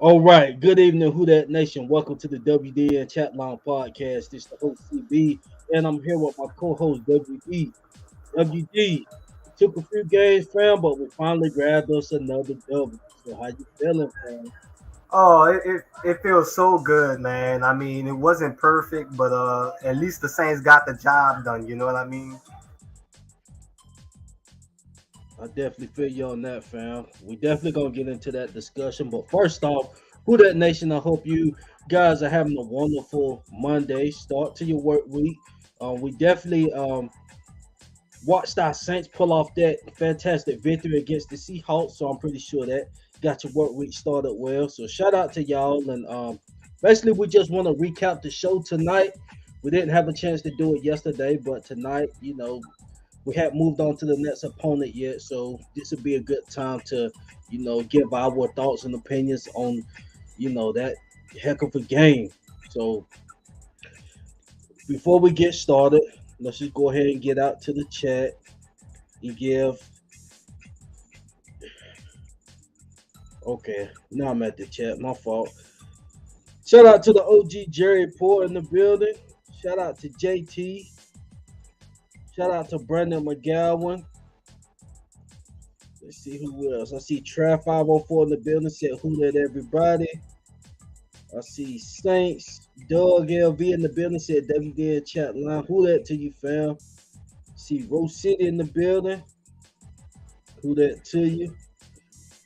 All right. Good evening, Who That Nation. Welcome to the WDN Chatline podcast. This is the host CB, and I'm here with my co-host WD. WD. It took a few games, fam, but we finally grabbed us another W. So how you feeling, fam? Oh, it feels so good, man. I mean, it wasn't perfect, but at least the Saints got the job done. You know what I mean? I definitely feel you on that, fam. We definitely gonna get into that discussion. But first off, Who That Nation, I hope you guys are having a wonderful Monday start to your work week. We definitely watched our Saints pull off that fantastic victory against the Seahawks. So I'm pretty sure that got your work week started well. So shout out to y'all. And basically, we just want to recap the show tonight. We didn't have a chance to do it yesterday, but tonight, we hadn't moved on to the next opponent yet. So this would be a good time to, give our thoughts and opinions on, that heck of a game. So before we get started, let's just go ahead and get out to the chat and give. Okay, now I'm at the chat. My fault. Shout out to the OG Jerry Poor in the building. Shout out to JT. Shout out to Brandon McGowan. Let's see who else. I see Trav 504 in the building. Said who that everybody. I see Saints. Doug LV in the building. Said WDN Chatline. Who that to you, fam? See Rose City in the building. Who that to you?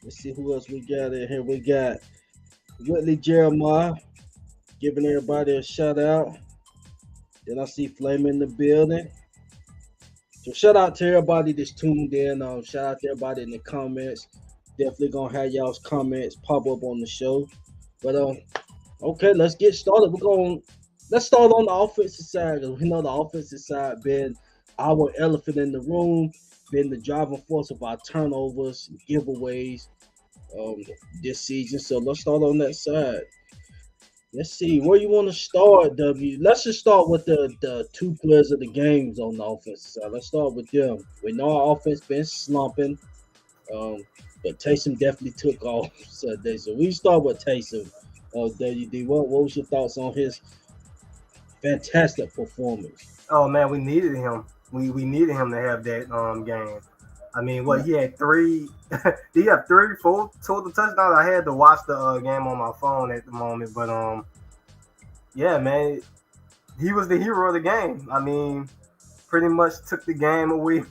Let's see who else we got in here. We got Whitley Jeremiah giving everybody a shout out. Then I see Flame in the building. So shout out to everybody that's tuned in. Shout out to everybody in the comments. Definitely gonna have y'all's comments pop up on the show. But okay, let's get started. Let's start on the offensive side, because we know the offensive side been our elephant in the room, been the driving force of our turnovers, giveaways this season. So let's start on that side. Let's see where you want to start, W. Let's just start with the two players of the games on the offensive side. Let's start with them. We know our offense been slumping, but Taysom definitely took off Sunday. So we start with Taysom. WD, what was your thoughts on his fantastic performance? Oh man, we needed him. We needed him to have that game. I mean, what he had three? Did he have three, four total touchdowns? I had to watch the game on my phone at the moment, but yeah, man, he was the hero of the game. I mean, pretty much took the game away.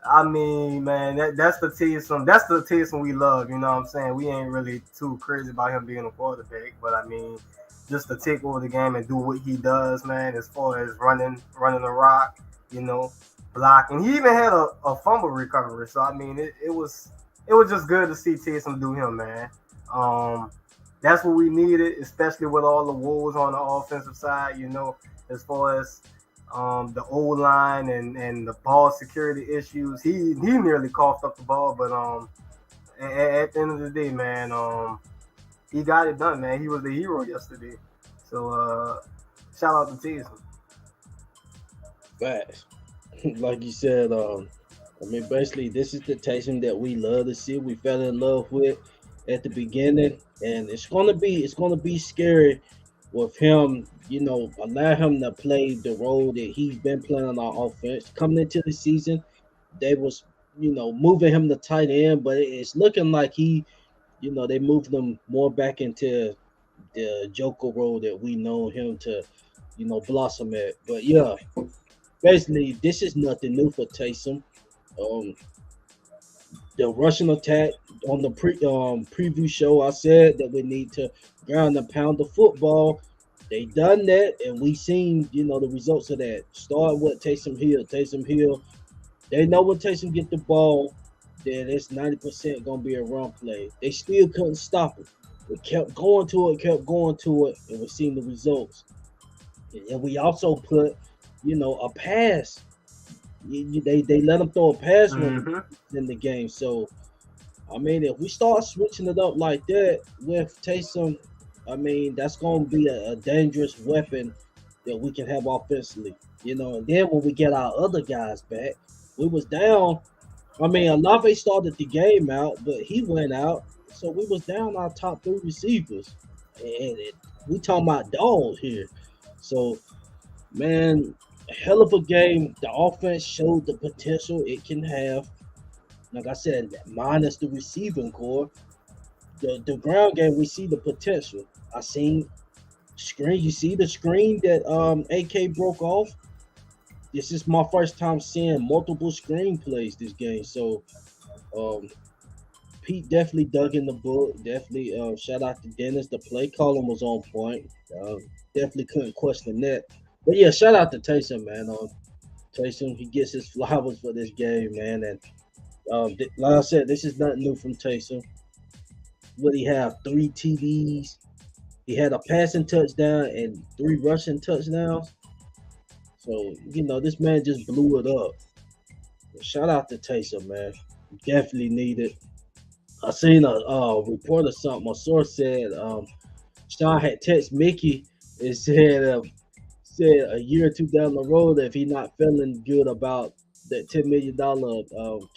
I mean, man, that's the Taysom. That's the Taysom we love. You know what I'm saying? We ain't really too crazy about him being a quarterback, but I mean, just to take over the game and do what he does, man, as far as running the rock, you know, blocking. He even had a fumble recovery. So I mean, it was just good to see Taysom do him, man. That's what we needed, especially with all the woes on the offensive side, you know, as far as the O line and the ball security issues. He nearly coughed up the ball, but at the end of the day, man, he got it done, man. He was the hero yesterday. So shout out to Taysom. Facts. Like you said, basically, this is the Taysom that we love to see. We fell in love with at the beginning, and it's gonna be scary with him. Allow him to play the role that he's been playing on our offense. Coming into the season, they was moving him to tight end, but it's looking like they moved him more back into the Joker role that we know him to blossom at. But yeah, basically, this is nothing new for Taysom. Um, the rushing attack on the preview show, I said that we need to ground and pound the football. They done that, and we seen the results of that. Start with Taysom Hill. Taysom Hill, they know when Taysom get the ball, then it's 90% gonna be a run play. They still couldn't stop it. We kept going to it, and we seen the results. And we also put a pass. They let him throw a pass Mm-hmm. in the game. So, I mean, if we start switching it up like that with Taysom, I mean, that's going to be a dangerous weapon that we can have offensively. And then when we get our other guys back, we was down. I mean, Olave started the game out, but he went out. So we was down our top 3 receivers, and we talking about dogs here. So man, hell of a game. The offense showed the potential it can have. Like I said, minus the receiving core, the ground game, we see the potential. I seen screen. You see the screen that AK broke off. This is my first time seeing multiple screenplays this game. So um, Pete definitely dug in the book. Definitely shout out to Dennis. The play calling was on point. Definitely couldn't question that. But yeah, shout out to Taysom, man. Taysom, he gets his flowers for this game, man. And like I said, this is nothing new from Taysom. What he have? 3 TDs. He had a passing touchdown and 3 rushing touchdowns. So this man just blew it up. Shout out to Taysom, man. Definitely needed. I seen a report or something. A source said Sean had text Mickey and said a year or two down the road, if he not feeling good about that $10 million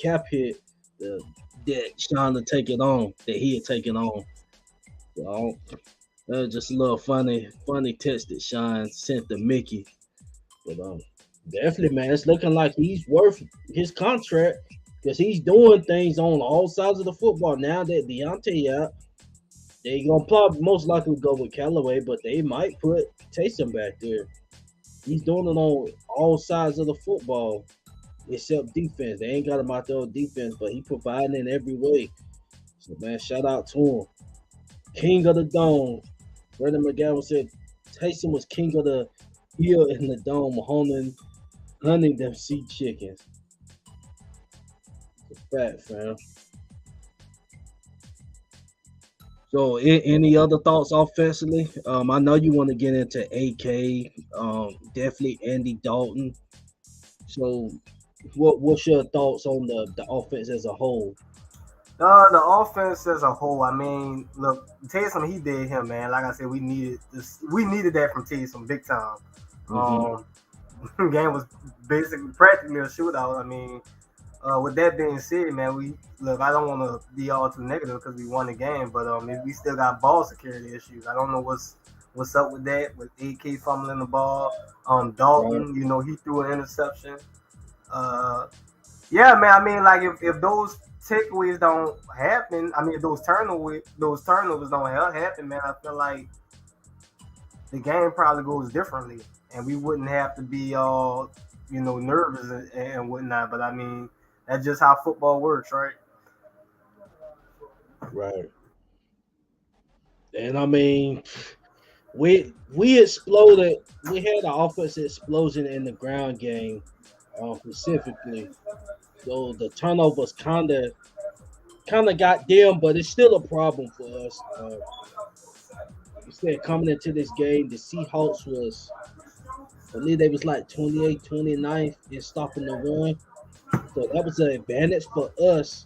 cap hit, that Sean to take it on, that he had taken on. So that was just a little funny text that Sean sent to Mickey. But definitely, man, it's looking like he's worth his contract because he's doing things on all sides of the football now that Deontay out. They gonna probably most likely go with Callaway, but they might put Taysom back there. He's doing it on all sides of the football, except defense. They ain't got him out there on defense, but he providing in every way. So man, shout out to him. King of the Dome. Brendan McGowan said Taysom was king of the hill in the dome, hunting them sea chickens. It's a fact, fam. So, any other thoughts offensively? I know you want to get into AK, definitely Andy Dalton. So, what's your thoughts on the offense as a whole? The offense as a whole, I mean, look, Taysom, he did him, man. Like I said, we needed this. We needed that from Taysom, big time. Game was basically practically a shootout. I mean, with that being said, man, I don't want to be all too negative because we won the game, but we still got ball security issues. I don't know what's up with that, with AK fumbling the ball. Dalton, he threw an interception. Yeah, man. I mean, like if those takeaways don't happen, I mean, if those turnovers don't happen, man, I feel like the game probably goes differently, and we wouldn't have to be all nervous and whatnot. But I mean, that's just how football works, right? Right. And I mean, we exploded. We had an offensive explosion in the ground game, specifically. So the turnovers kind of got them, but it's still a problem for us. You said coming into this game, the Seahawks was, I believe they was like 28, 29th in stopping the run. So that was an advantage for us,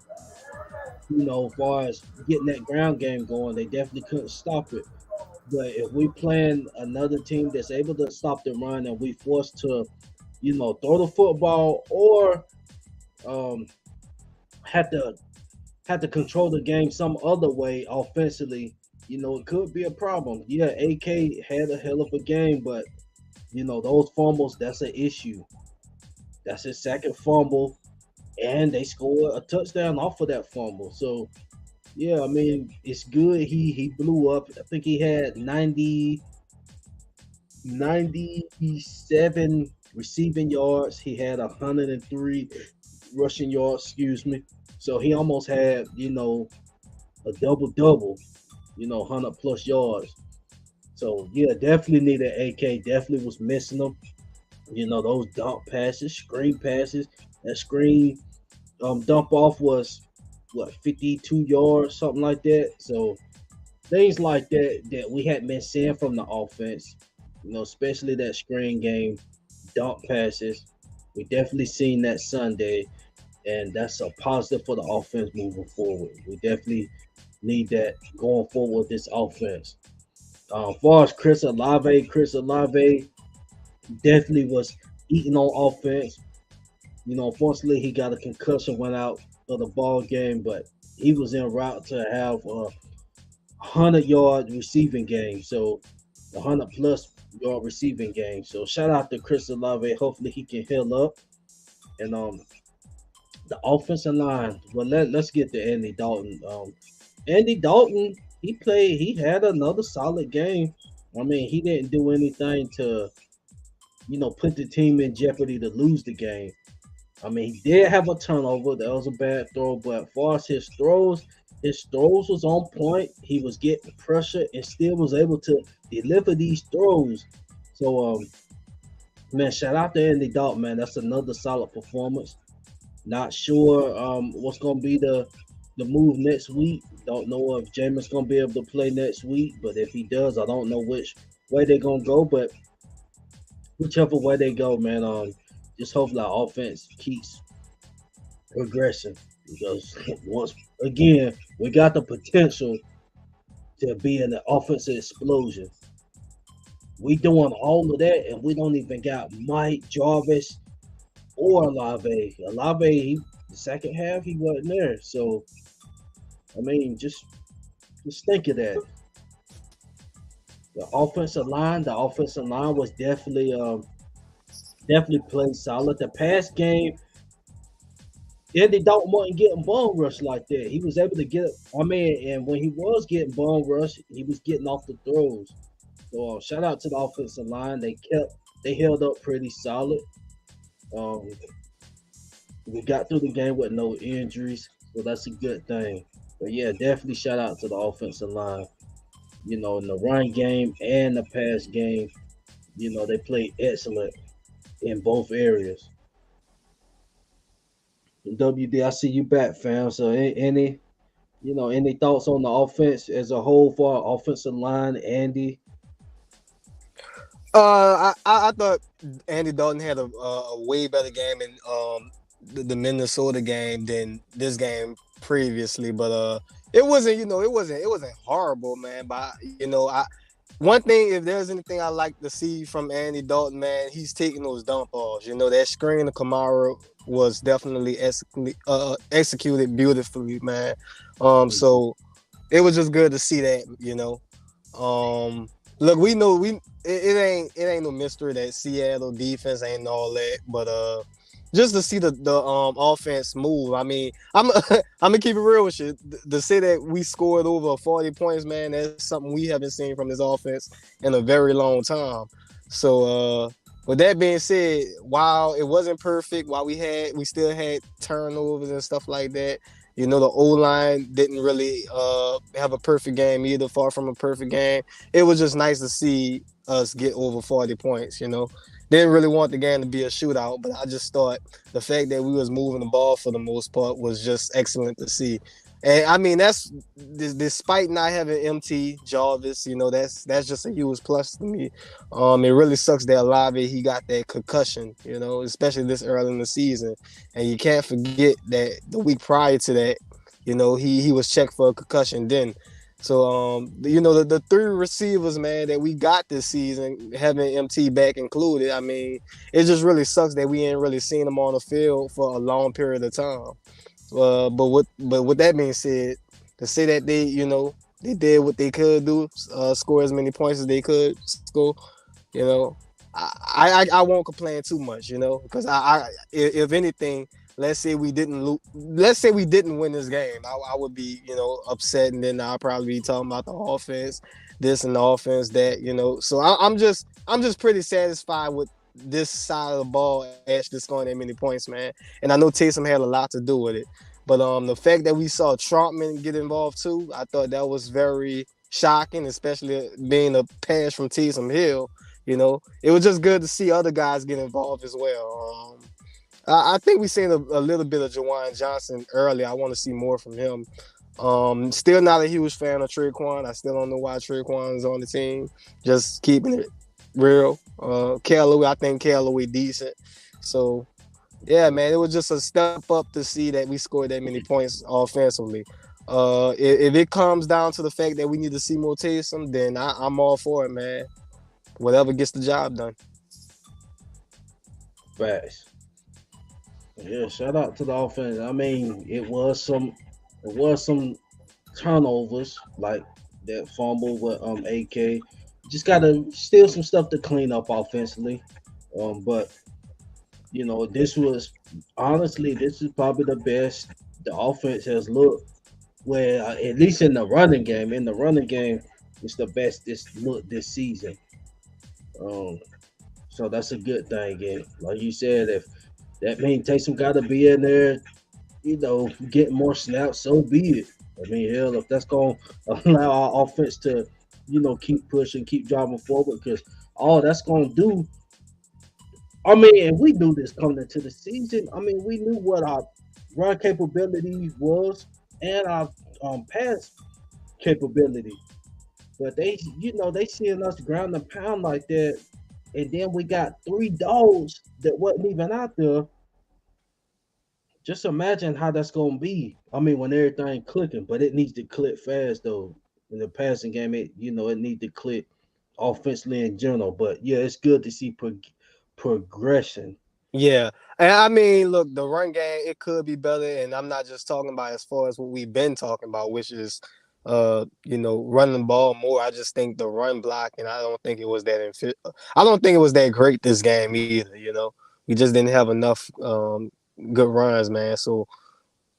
as far as getting that ground game going. They definitely couldn't stop it. But if we playing another team that's able to stop the run and we forced to, throw the football or had to control the game some other way offensively, it could be a problem. Yeah, AK had a hell of a game, but those fumbles, that's an issue. That's his second fumble, and they scored a touchdown off of that fumble. So yeah, I mean, it's good. He blew up. I think he had 97 receiving yards. He had 103 rushing yards, excuse me. So he almost had, a double, 100 plus yards. So yeah, definitely needed AK. Definitely was missing them. Those dump passes, screen passes. That screen dump off was 52 yards, something like that. So things like that we hadn't been seeing from the offense, especially that screen game, dump passes. We definitely seen that Sunday, and that's a positive for the offense moving forward. We definitely need that going forward with this offense. As far as Chris Olave definitely was eating on offense. Unfortunately, he got a concussion, went out of the ball game, but he was en route to have a 100-yard receiving game. So 100+ yard receiving game. So shout out to Chris Olave. Hopefully he can heal up. And the offensive line. Well, let's get to Andy Dalton. Andy Dalton, he had another solid game. I mean, he didn't do anything to, put the team in jeopardy to lose the game. I mean, he did have a turnover. That was a bad throw, but as far as his throws was on point. He was getting pressure and still was able to deliver these throws. So, man, shout out to Andy Dalton, man. That's another solid performance. Not sure what's gonna be the move next week. Don't know if Jameis gonna be able to play next week, but if he does, I don't know which way they're gonna go. But whichever way they go, man, just hopefully our offense keeps progressing because once again we got the potential to be an offensive explosion. We doing all of that, and we don't even got Mike Jarvis or Olave. Olave, the second half, he wasn't there. So I mean, just think of that. The offensive line was definitely played solid. The pass game, Andy Dalton wasn't getting ball rush like that. He was able to get. I mean, and when he was getting ball rush, he was getting off the throws. So shout out to the offensive line. They held up pretty solid. Um, we got through the game with no injuries, so that's a good thing. But yeah, definitely shout out to the offensive line. In the run game and the pass game, they played excellent in both areas. WD, I see you back, fam. So any thoughts on the offense as a whole for our offensive line, Andy? I thought Andy Dalton had a way better game in the Minnesota game than this game previously, but it wasn't it wasn't horrible, man. But I one thing, if there's anything I like to see from Andy Dalton, man, he's taking those dump balls. That screen to Kamara was definitely executed beautifully, man. So it was just good to see that. Look, we know it ain't no mystery that Seattle defense ain't all that, but just to see the offense move. I mean, I'm I'm gonna keep it real with you. To say that we scored over 40 points, man, that's something we haven't seen from this offense in a very long time. So with that being said, while it wasn't perfect, while we still had turnovers and stuff like that. The O line didn't really have a perfect game either, far from a perfect game. It was just nice to see us get over 40 points. Didn't really want the game to be a shootout, but I just thought the fact that we was moving the ball for the most part was just excellent to see. And I mean, that's despite not having MT Jarvis, that's just a huge plus to me. It really sucks that Olave, he got that concussion, especially this early in the season. And you can't forget that the week prior to that, he was checked for a concussion then. So the three receivers, man, that we got this season, having MT back included, I mean, it just really sucks that we ain't really seen them on the field for a long period of time. But with that being said, to say that they did what they could do, score as many points as they could score, you know, I won't complain too much, because if anything, let's say we didn't win this game, I would be upset, and then I'll probably be talking about the offense, this and the offense that, So I'm just pretty satisfied with this side of the ball actually scoring that many points, man. And I know Taysom had a lot to do with it. But the fact that we saw Troutman get involved too, I thought that was very shocking, especially being a pass from Taysom Hill. It was just good to see other guys get involved as well. I think we seen a little bit of Jawan Johnson earlier. I want to see more from him. Still not a huge fan of Traquan. I still don't know why Traquan is on the team. Just keeping it real. Callaway, I think Callaway decent. So, yeah, man, it was just a step up to see that we scored that many points offensively. If it comes down to the fact that we need to see more Taysom, then I'm all for it, man. Whatever gets the job done. Facts. Yeah, shout out to the offense. I mean, it was some There was some turnovers like that fumble with AK. Just gotta still some stuff to clean up offensively. But this was honestly this is probably the best the offense has looked. Where at least in the running game, it's the best this look this season. Um, so that's a good thing. And like you said, if that means Taysom got to be in there, get more snaps, so be it. I mean, hell, if that's going to allow our offense to, keep pushing, keep driving forward, because all that's going to do. I mean, and we knew this coming into the season. I mean, we knew what our run capability was and our pass capability. But they seeing us ground and pound like that, and then we got three dogs that wasn't even out there. Just imagine how that's gonna be. I mean, when everything clicking, but it needs to click fast though. In the passing game, it needs to click offensively in general. But yeah, it's good to see progression. Yeah. And I mean, look, the run game, it could be better. And I'm not just talking about as far as what we've been talking about, which is running the ball more. I just think the run block, and I don't think it was I don't think it was that great this game either. We just didn't have enough good runs, man. So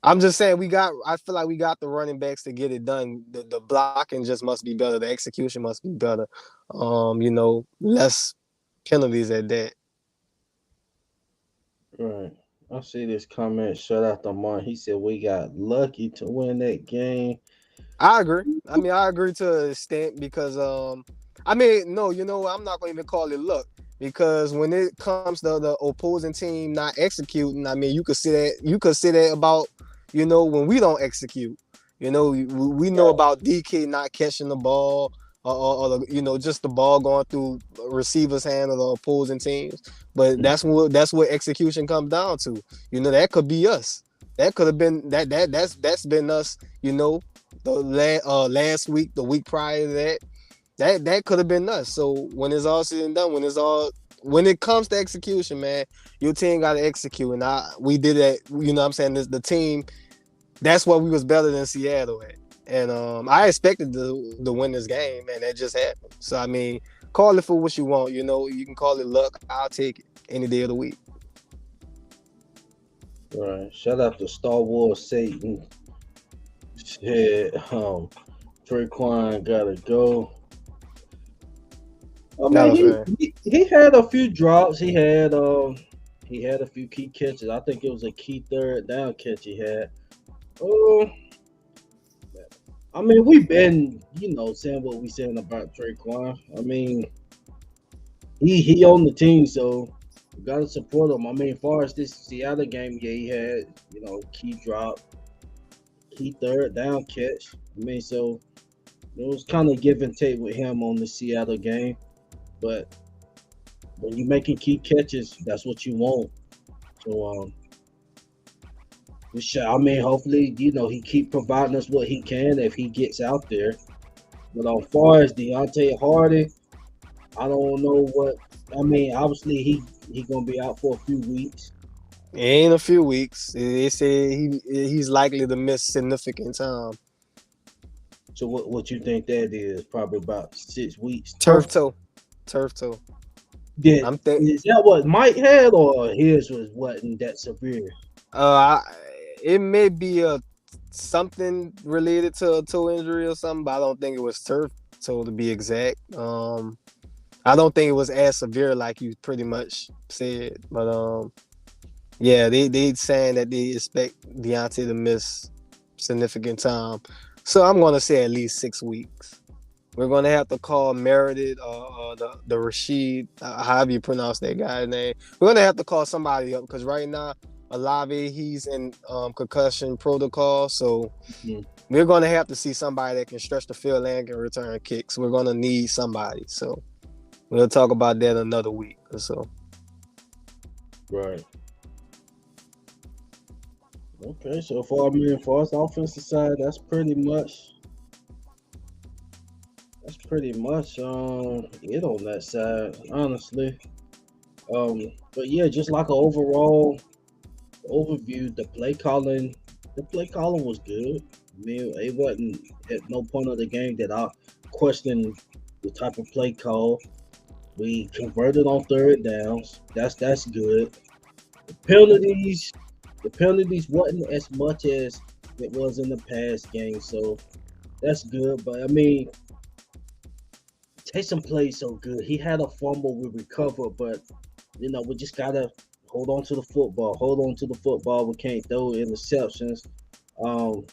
I'm just saying I feel like we got the running backs to get it done. The blocking just must be better. The execution must be better. Less penalties at that. Right. I see this comment. Shout out to Mark. He said we got lucky to win that game. I agree. I mean, I agree to an extent because I mean, no, I'm not gonna even call it luck because when it comes to the opposing team not executing, I mean, you could say that about when we don't execute. We know about DK not catching the ball or just the ball going through receiver's hand of the opposing teams. But that's what execution comes down to. That could be us. That could have been that's been us. The last week, the week prior to that could have been us. So when it's all said and done, when it comes to execution, man, your team got to execute, and we did that. What I'm saying, the team. That's what we was better than Seattle at, and I expected to win this game, and that just happened. So I mean, call it for what you want. You can call it luck. I'll take it any day of the week. Right. Shout out to Star Wars Satan. Said Traquan gotta go. I mean, he had a few drops. He had a few key catches. I think it was a key third down catch he had. I mean, we've been, saying what we saying about Traquan. I mean, he on the team, so we gotta support him. I mean, as far as this Seattle game, yeah, he had, key drop, key third down catch. I mean, so it was kind of give and take with him on the Seattle game. But when you're making key catches, that's what you want. So, I mean, hopefully, he keep providing us what he can if he gets out there. But as far as Deontay Hardy, I don't know what. I mean, obviously, he gonna be out for a few weeks. In a few weeks, they say he's likely to miss significant time. So what you think that is? Probably about 6 weeks. Turf toe. Yeah, is that what Mike had, or his wasn't that severe? It may be something related to a toe injury or something, but I don't think it was turf toe to be exact. I don't think it was as severe like you pretty much said, but yeah, they saying that they expect Deontay to miss significant time, so I'm gonna say at least 6 weeks. We're gonna have to call Meredith the Rashid, however you pronounce that guy's name. We're gonna have to call somebody up because right now Olave, he's in concussion protocol, so we're gonna have to see somebody that can stretch the field and can return kicks. We're gonna need somebody, so we'll talk about that another week or so. Right. Okay, so for the offensive side, that's pretty much it on that side, honestly. But yeah, just like an overall overview, the play calling The play calling was good. I mean, it wasn't at no point of the game that I questioned the type of play call. We converted on third downs. That's good. The penalties, the penalties wasn't as much as it was in the past game, so that's good. But I mean, Taysom played so good. He had a fumble, we recovered, but we just gotta hold on to the football. Hold on to the football. We can't throw interceptions. Um,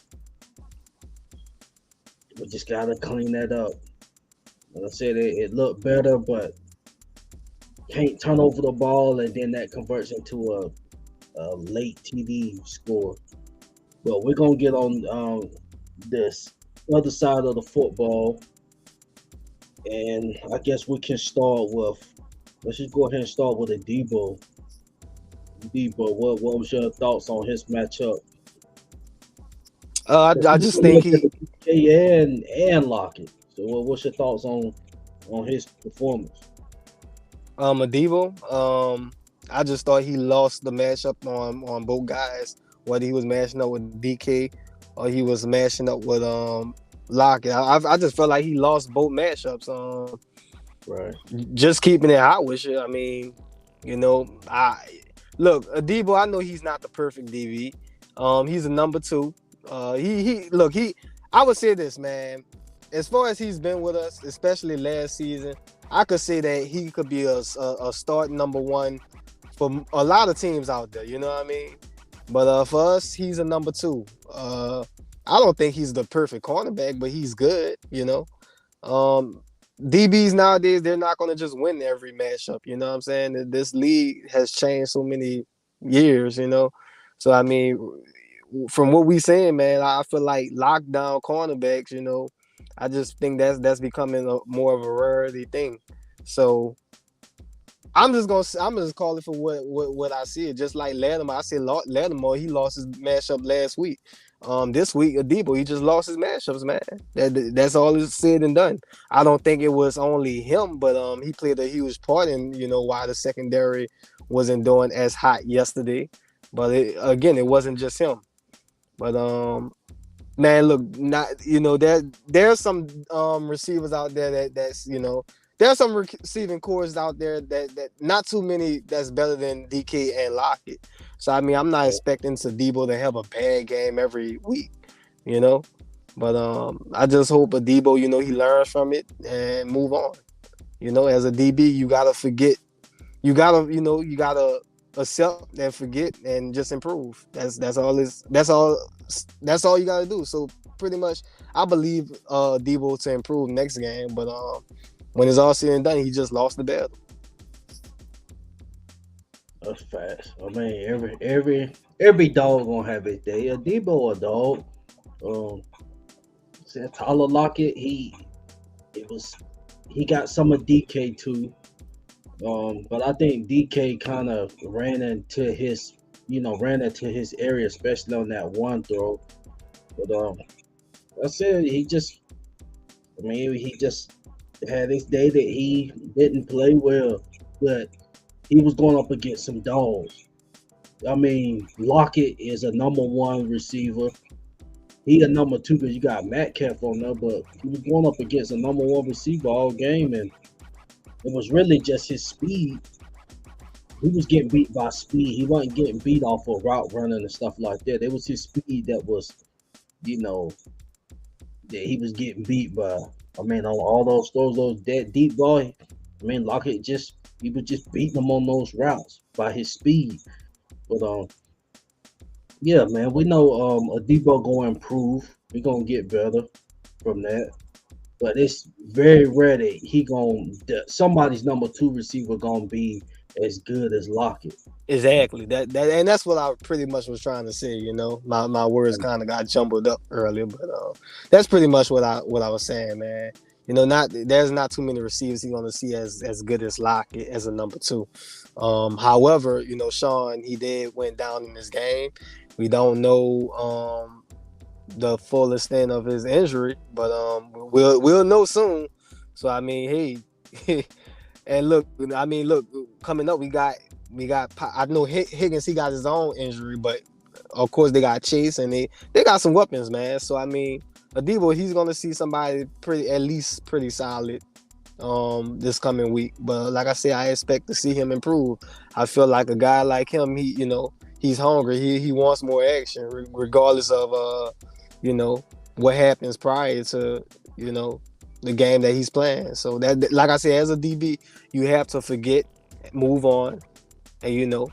we just gotta clean that up. Like I said, it looked better, but can't turn over the ball, and then that converts into a late TD score. But we're gonna get on this other side of the football, and I guess we can start with. Let's just go ahead and start with a Debo. Debo, what was your thoughts on his matchup? I just think he And Lockett. So, what's your thoughts on his performance? Devo. I just thought he lost the matchup on both guys. Whether he was matching up with DK or he was matching up with Lockett. I just felt like he lost both matchups. Right. Just keeping it hot with you. I mean, I look Debo. I know he's not the perfect DB. He's a number 2. He. I would say this, man. As far as he's been with us, especially last season, I could say that he could be a start number 1 for a lot of teams out there. You know what I mean? But for us, he's a number 2. I don't think he's the perfect cornerback, but he's good. DBs nowadays, they're not going to just win every matchup. You know what I'm saying? This league has changed so many years. So I mean, from what we saying, man, I feel like lockdown cornerbacks. I just think that's becoming more of a rarity thing. So I'm just call it for what I see. Just like Lattimore, I said Lattimore, he lost his matchup last week. This week Debo, he just lost his matchups, man. That's all is said and done. I don't think it was only him, but he played a huge part in why the secondary wasn't doing as hot yesterday. But it wasn't just him. But man, look, there's some receivers out there that's there's some receiving cores out there that not too many that's better than DK and Lockett. So I mean, I'm not expecting Debo to have a bad game every week, But I just hope Debo, he learns from it and move on. As a DB, you gotta forget. You gotta accept and forget and just improve. That's all you gotta do. So pretty much, I believe Debo to improve next game, but when it's all said and done, he just lost the battle. That's fast. I mean, every dog gonna have his day. A Debo a dog. Tyler Lockett, he got some of DK too. But I think DK kind of ran into his area, especially on that one throw. But I said he just had this day that he didn't play well, but he was going up against some dogs. I mean, Lockett is a number 1 receiver. He a number 2 because you got Metcalf on there, but he was going up against a number 1 receiver all game, and it was really just his speed. He was getting beat by speed. He wasn't getting beat off of route running and stuff like that. It was his speed that was, that he was getting beat by. I mean, on all those throws, that deep ball, I mean, Lockett he was just beating him on those routes by his speed. But yeah, man, we know Debo gonna improve. We're gonna get better from that. But it's very rare that somebody's number 2 receiver gonna be as good as Lockett. Exactly. And that's what I pretty much was trying to say. My words kind of got jumbled up earlier, but that's pretty much what I was saying, man. There's not too many receivers you're gonna see as good as Lockett as a number 2. However, Sean, he went down in this game. We don't know the full extent of his injury, but we'll know soon. So I mean, hey, and look, coming up we got I know Higgins, he got his own injury, but of course they got Chase and they got some weapons, man. So I mean, Adebo, he's gonna see somebody at least pretty solid this coming week. But like I said, I expect to see him improve. I feel like a guy like him, he's hungry. He wants more action, regardless of what happens prior to the game that he's playing. So that, like I said, as a DB, you have to forget, move on, and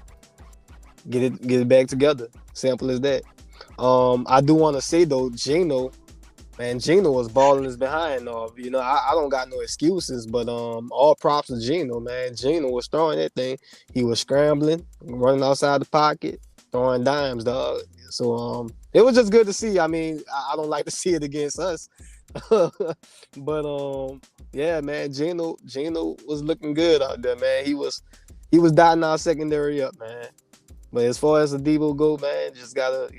get it back together. Simple as that. I do want to say though, Geno was balling his behind off. I don't got no excuses, but all props to Geno, man. Geno was throwing that thing. He was scrambling, running outside the pocket, throwing dimes, dog. So it was just good to see. I mean, I don't like to see it against us. But yeah, man, Geno was looking good out there, man. He was dotting our secondary up, man. But as far as the Debo go, man, just gotta,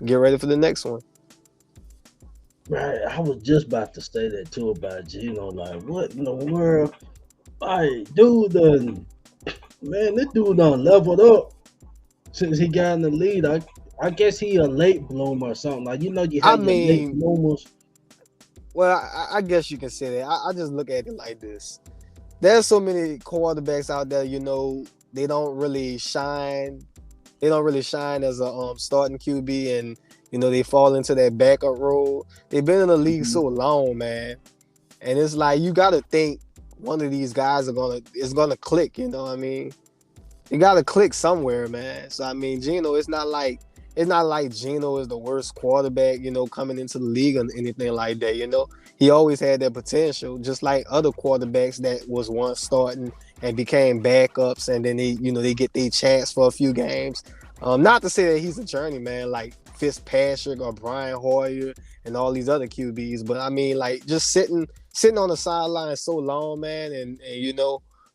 get ready for the next one. Right, I was just about to say that too about Geno. Like, what in the world? Like, this dude done leveled up since he got in the lead. I guess he a late bloomer or something. Like, you have late bloomers. Well, I guess you can say that. I just look at it like this. There's so many quarterbacks out there, they don't really shine. They don't really shine as a starting QB, and they fall into that backup role. They've been in the league so long, man, and it's like you got to think one of these guys is gonna click. You know what I mean? You got to click somewhere, man. So I mean, Geno, it's not like Geno is the worst quarterback, coming into the league or anything like that. He always had that potential, just like other quarterbacks that was once starting and became backups, and then they get their chance for a few games. Not to say that he's a journeyman like Fitzpatrick or Brian Hoyer and all these other QBs, but I mean, like, just sitting on the sideline so long, man, and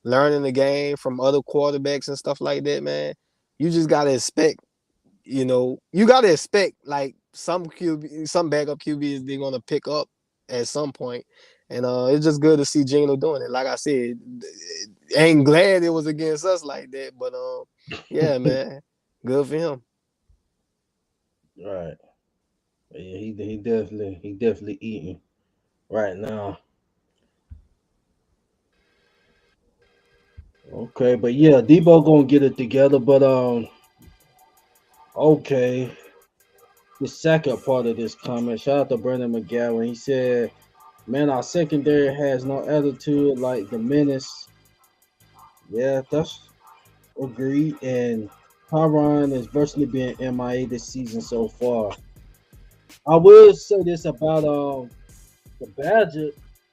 learning the game from other quarterbacks and stuff like that, man. You just gotta expect. You gotta expect like some backup QBs they're gonna pick up at some point, and it's just good to see Geno doing it. Like I said, ain't glad it was against us like that, but yeah, man, good for him. Right. Yeah, he definitely eating right now. Okay, but yeah, Debo gonna get it together. But okay. The second part of this comment, shout out to Brandon McGowan. He said, "Man, our secondary has no attitude like the menace." Yeah, that's agreed. And Tyron is virtually being MIA this season so far. I will say this about the Badger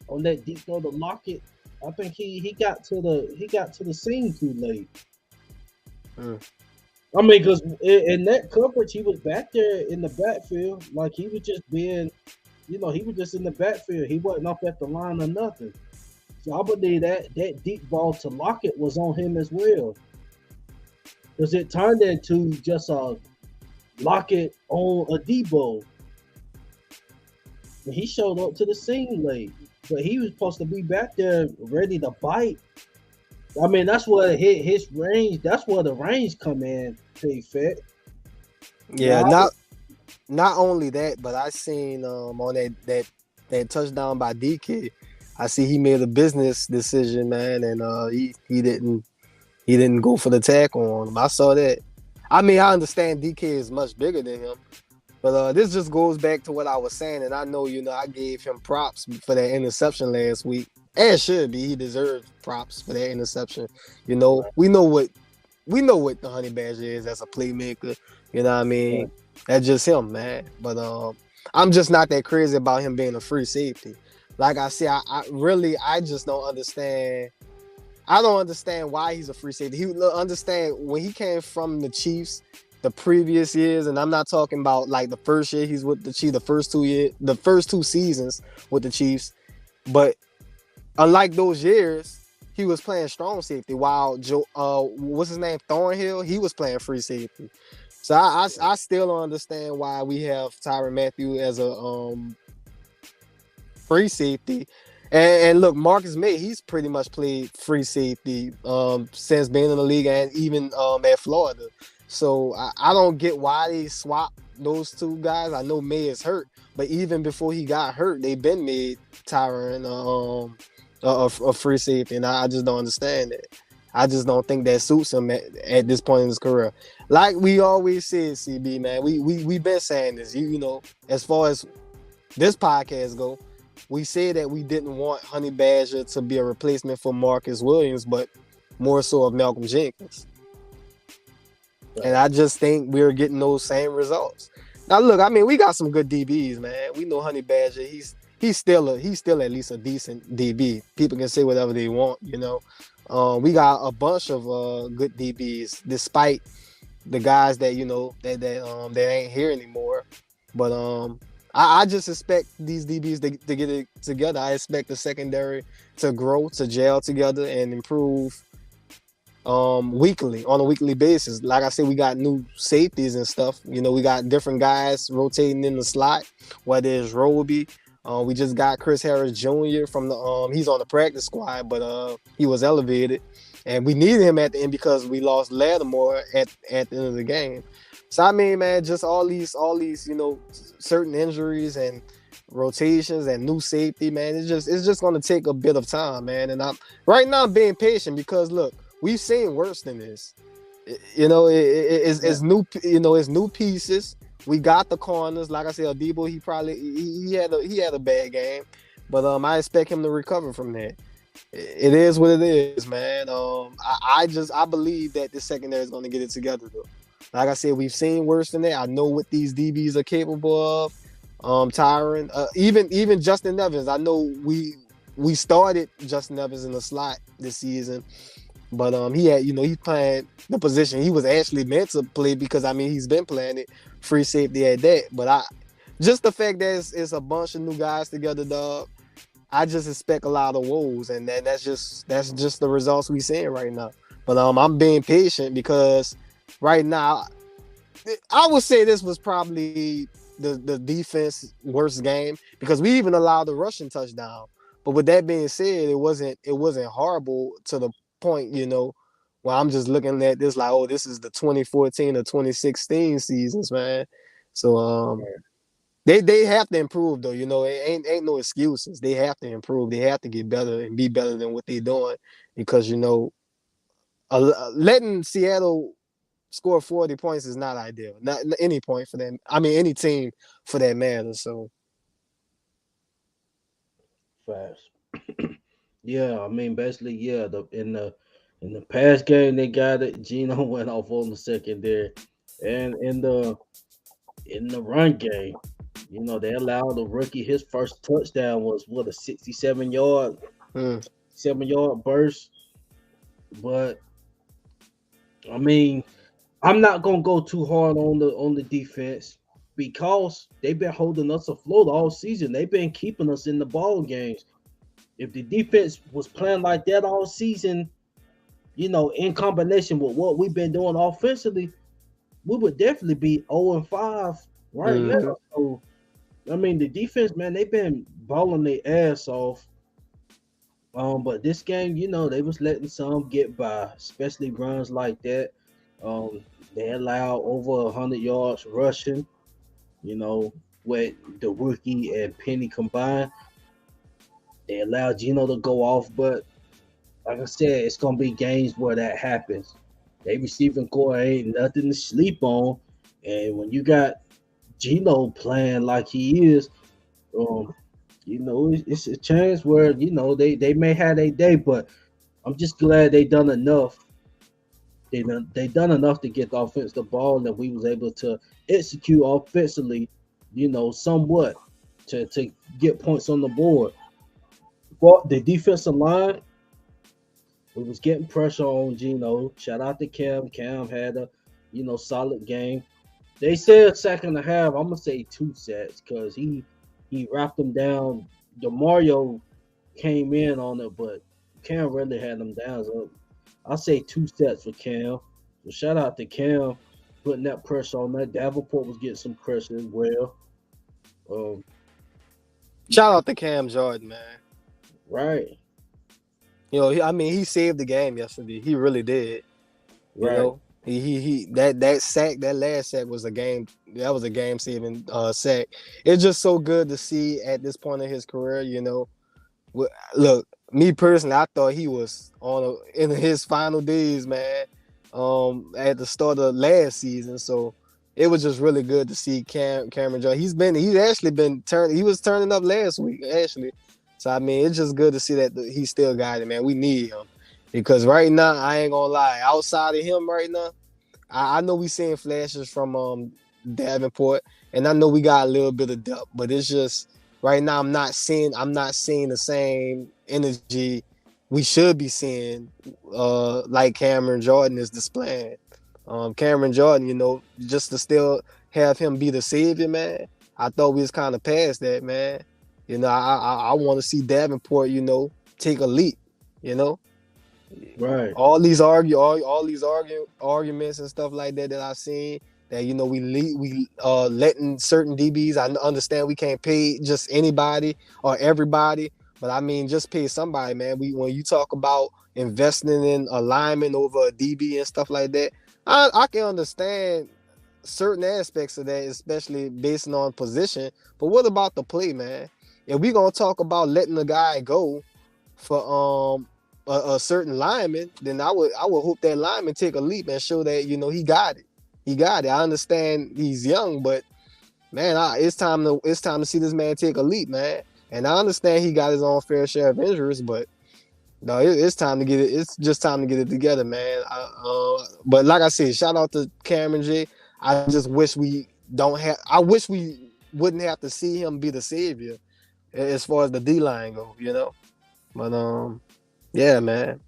on that deep throw to Lockett. I think he got to the scene too late. I mean, because in that coverage, he was back there in the backfield, like he was just being, he was just in the backfield. He wasn't up at the line or nothing. So I believe that deep ball to Lockett was on him as well, because it turned into just a Lockett on a Debo. And he showed up to the scene late, but he was supposed to be back there ready to bite. I mean, that's where his range. That's where the range come in. Pretty fit. Yeah, not only that, but I seen on that touchdown by DK, I see he made a business decision, man, and he didn't go for the tackle on him. I saw that. I mean, I understand DK is much bigger than him, but this just goes back to what I was saying, and I know I gave him props for that interception last week. As should be, he deserved props for that interception. We know what the Honey Badger is as a playmaker. You know what I mean? Yeah. That's just him, man. But I'm just not that crazy about him being a free safety. Like I said, I just don't understand. I don't understand why he's a free safety. He understand when he came from the Chiefs the previous years, and I'm not talking about like the first year he's with the Chiefs, the first two seasons with the Chiefs, but unlike those years, he was playing strong safety while what's his name, Thornhill, he was playing free safety. So I still don't understand why we have Tyrann Mathieu as a free safety. And look, Marcus May, he's pretty much played free safety since being in the league and even at Florida. So I don't get why they swapped those two guys. I know May is hurt, but even before he got hurt, they been made Tyron a free safety, and I just don't understand it. I just don't think that suits him at this point in his career. Like we always said, CB man, we been saying this. You know, as far as this podcast go, we said that we didn't want Honey Badger to be a replacement for Marcus Williams, but more so of Malcolm Jenkins. And I just think we're getting those same results. Now, look, I mean, we got some good DBs, man. We know Honey Badger. He's still at least a decent DB. People can say whatever they want, you know. We got a bunch of good DBs, despite the guys that you know that ain't here anymore. But I just expect these DBs to get it together. I expect the secondary to grow, to gel together, and improve weekly, on a weekly basis. Like I said, we got new safeties and stuff. You know, we got different guys rotating in the slot, whether it's Roby. We just got Chris Harris Jr. from the he's on the practice squad, but he was elevated. And we needed him at the end because we lost Lattimore at the end of the game. So I mean, man, just all these, you know, certain injuries and rotations and new safety, man. It's just gonna take a bit of time, man. And I'm being patient because look, we've seen worse than this. You know, it's new. You know, it's new pieces. We got the corners. Like I said, Adebo, he had a bad game, but I expect him to recover from that. It is what it is, man. I believe that the secondary is going to get it together, though. Like I said, we've seen worse than that. I know what these DBs are capable of. Tyron, even Justin Evans. I know we started Justin Evans in the slot this season. But he's playing the position he was actually meant to play because I mean he's been playing it free safety at that. But just the fact that it's a bunch of new guys together, dog. I just expect a lot of woes, and that's just the results we seeing right now. But I'm being patient because right now I would say this was probably the defense worst game because we even allowed the rushing touchdown. But with that being said, it wasn't horrible to the point, you know, where I'm just looking at this like, oh, this is the 2014 or 2016 seasons, man. So they have to improve though, you know. It ain't no excuses. They have to improve. They have to get better and be better than what they're doing because, you know, letting Seattle score 40 points is not ideal. Not any point for them. I mean, any team for that matter. So fast. Yeah, I mean, basically, yeah. In the past game they got it. Gino went off on the secondary, and in the run game, you know, they allowed the rookie his first touchdown was what, a 67-yard 7-yard burst. But I mean, I'm not gonna go too hard on the defense because they've been holding us afloat all season. They've been keeping us in the ball games. If the defense was playing like that all season, you know, in combination with what we've been doing offensively, we would definitely be 0-5 right now. So, I mean, the defense, man, they've been balling their ass off. But this game, you know, they was letting some get by, especially runs like that. They allowed over 100 yards rushing, you know, with the rookie and Penny combined. They allowed Gino to go off, but like I said, it's gonna be games where that happens. They receiving core ain't nothing to sleep on, and when you got Gino playing like he is, you know, it's a chance where you know they may have a day, but I'm just glad they done enough. They done enough to get the offense the ball, and we was able to execute offensively, you know, somewhat to get points on the board. But the defensive line, we was getting pressure on Gino. Shout out to Cam. Cam had a, you know, solid game. They said second and a half. I'm gonna say 2 sets because he wrapped them down. DeMario came in on it, but Cam really had them down. So I'll say 2 sets for Cam. So shout out to Cam putting that pressure on that. Davenport was getting some pressure as well. Shout out to Cam Jordan, man. Right. You know, I mean, he saved the game yesterday. He really did. You Right. know, That sack, that last sack was a game. That was a game saving sack. It's just so good to see at this point in his career. Look, me personally, I thought he was in his final days, man. At the start of last season, so it was just really good to see Cameron Jordan. He's actually been turning. He was turning up last week, actually. So I mean, it's just good to see that he still got it, man. We need him because right now, I ain't gonna lie. Outside of him, right now, I know we seeing flashes from Davenport, and I know we got a little bit of depth, but it's just right now I'm not seeing the same energy we should be seeing like Cameron Jordan is displaying. Cameron Jordan, just to still have him be the savior, man. I thought we was kind of past that, man. I want to see Davenport, take a leap, Right. all these arguments and stuff like that I've seen that we letting certain DBs. I understand we can't pay just anybody or everybody, but I mean just pay somebody, man. When you talk about investing in alignment over a DB and stuff like that, I can understand certain aspects of that, especially based on position. But what about the play, man? If we gonna talk about letting the guy go for a certain lineman, then I would hope that lineman take a leap and show that he got it. He got it. I understand he's young, but man, it's time to see this man take a leap, man. And I understand he got his own fair share of injuries, but no, it's time to get it. It's just time to get it together, man. But like I said, shout out to Cameron J. I just wish we don't have. I wish we wouldn't have to see him be the savior as far as the D line go, But yeah, man.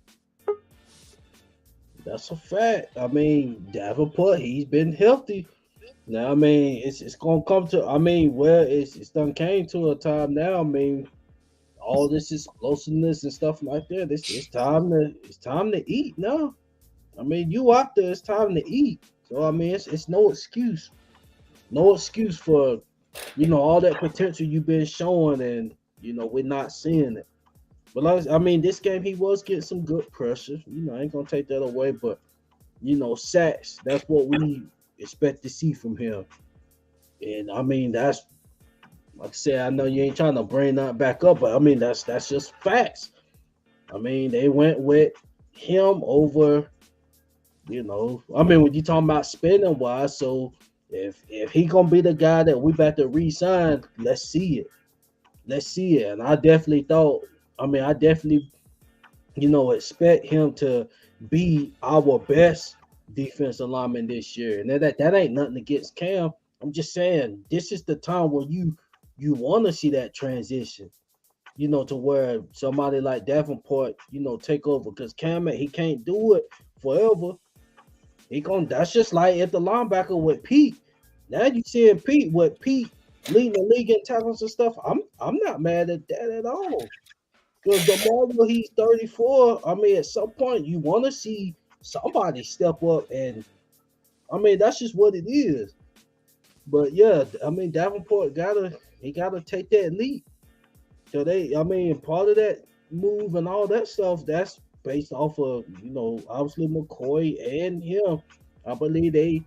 That's a fact. I mean, Davenport, he's been healthy. Now, I mean, it's gonna come to. I mean, well, it's done came to a time now. I mean, all this explosiveness and stuff like that. It's time to eat now. I mean, you out there, it's time to eat. So I mean, it's no excuse, for all that potential you've been showing, and we're not seeing it. But I mean, this game he was getting some good pressure. I ain't gonna take that away, but sacks. That's what we expect to see from him. And I mean, that's like I said. I know you ain't trying to bring that back up, but I mean, that's just facts. I mean, they went with him over. I mean, when you talking about spending wise, so if he gonna be the guy that we about to re-sign, let's see it. And I definitely thought. I mean, I definitely, expect him to be our best defensive lineman this year. And that ain't nothing against Cam. I'm just saying this is the time where you want to see that transition, to where somebody like Davenport, take over. Because Cam, he can't do it forever. That's just like at the linebacker with Pete. Now you seeing Pete leading the league in tackles and stuff. I'm not mad at that at all. Because the more he's 34, I mean, at some point you want to see somebody step up, and I mean that's just what it is. But yeah, I mean Davenport gotta take that leap. So part of that move and all that stuff that's based off of obviously McCoy and him. I believe they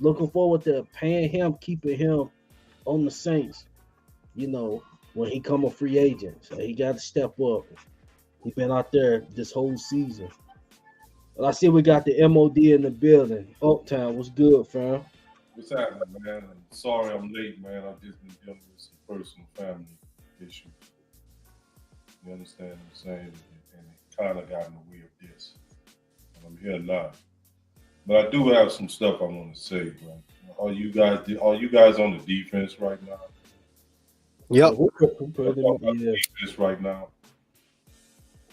looking forward to paying him, keeping him on the Saints. When he come a free agent. So he got to step up. He been out there this whole season. But I see we got the MOD in the building. Uptown, what's good, fam? What's happening, man? I'm sorry I'm late, man. I've just been dealing with some personal family issues. You understand what I'm saying? And it kind of got in the way of this. And I'm here now. But I do have some stuff I want to say, man. Are you guys on the defense right now? Yep. Defense right now.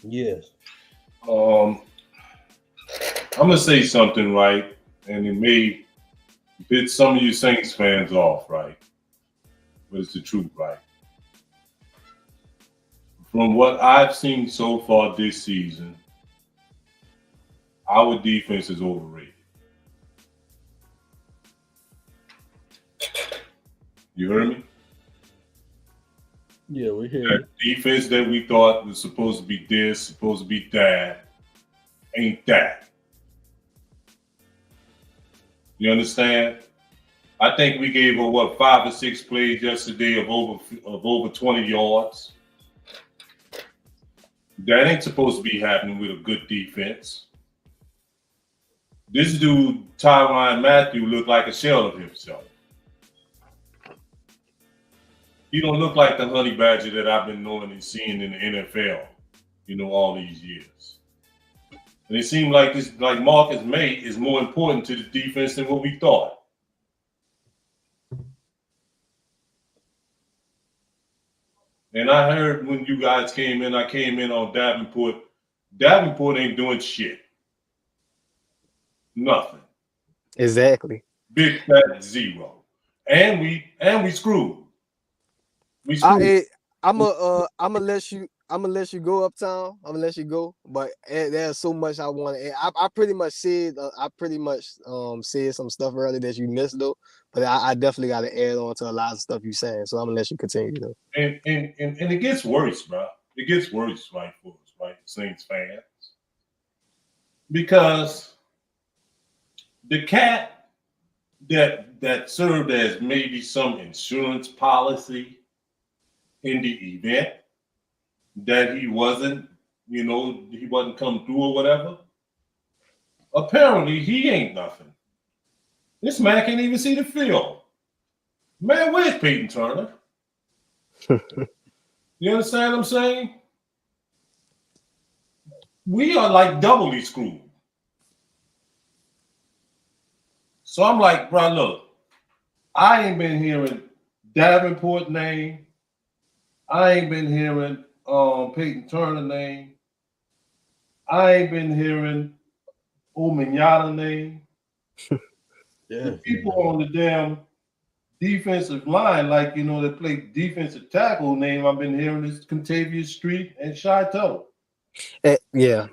Yes. I'm gonna say something, right? And it may piss some of you Saints fans off, right? But it's the truth, right? From what I've seen so far this season, our defense is overrated. You heard me? Yeah, we hear That defense that we thought was supposed to be this, supposed to be that, ain't that. You understand? I think we gave her 5 or 6 plays yesterday of over 20 yards. That ain't supposed to be happening with a good defense. This dude, Tyrann Mathieu, looked like a shell of himself. He don't look like the honey badger that I've been knowing and seeing in the NFL, all these years. And it seemed like Marcus May is more important to the defense than what we thought. And I heard when you guys came in, I came in on Davenport. Davenport ain't doing shit. Nothing. Exactly. Big fat zero. And we screwed. We screwed. I'm gonna let you go, Uptown. I'm gonna let you go, but there's so much I want to add. I pretty much said said some stuff earlier that you missed though, but I definitely got to add on to a lot of stuff you saying. So I'm gonna let you continue though. And it gets worse, bro. It gets worse, right, for us, right, Saints fans, because the cat that served as maybe some insurance policy in the event that he wasn't come through or whatever. Apparently, he ain't nothing. This man can't even see the field. Man, where's Payton Turner? You understand what I'm saying? We are like doubly screwed. So I'm like, bro, look, I ain't been hearing Davenport name. I ain't been hearing Payton Turner name. I ain't been hearing Ominyata name. Yeah. The people on the damn defensive line, that play defensive tackle name I've been hearing is Contavious Street and Shito. Yeah.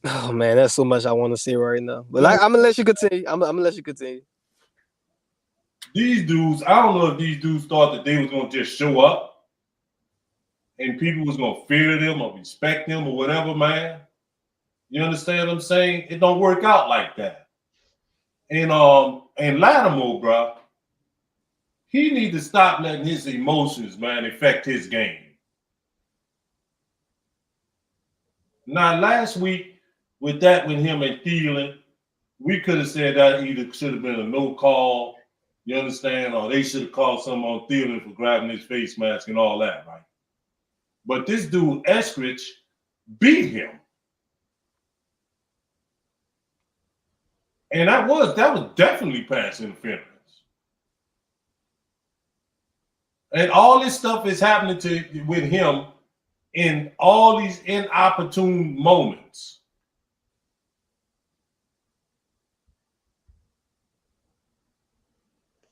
Oh man, that's so much I want to say right now. But I'm gonna let you continue. I'm gonna let you continue. These dudes, I don't know if these dudes thought that they was gonna just show up and people was gonna fear them or respect them or whatever, man. You understand what I'm saying? It don't work out like that. And Lattimore, bro, he need to stop letting his emotions, man, affect his game. Now, last week with him and Thielen, we could have said that either should have been a no call, you understand, or they should have called something on Thielen for grabbing his face mask and all that, right? But this dude, Eskridge, beat him. And that was definitely pass interference. And all this stuff is happening with him in all these inopportune moments.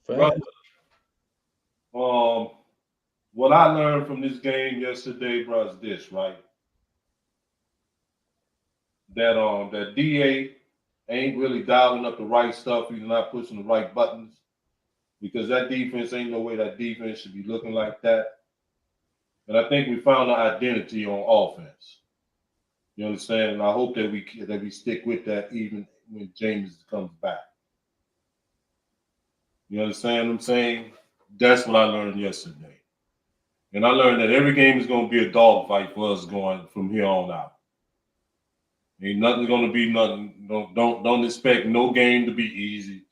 Brother, what I learned from this game yesterday, bro, is this, right? That DA ain't really dialing up the right stuff. He's not pushing the right buttons. Because that defense, ain't no way that defense should be looking like that. And I think we found our identity on offense. You understand? And I hope that we stick with that even when James comes back. You understand what I'm saying? That's what I learned yesterday. And I learned that every game is going to be a dogfight for us going from here on out. Ain't nothing going to be nothing. Don't expect no game to be easy.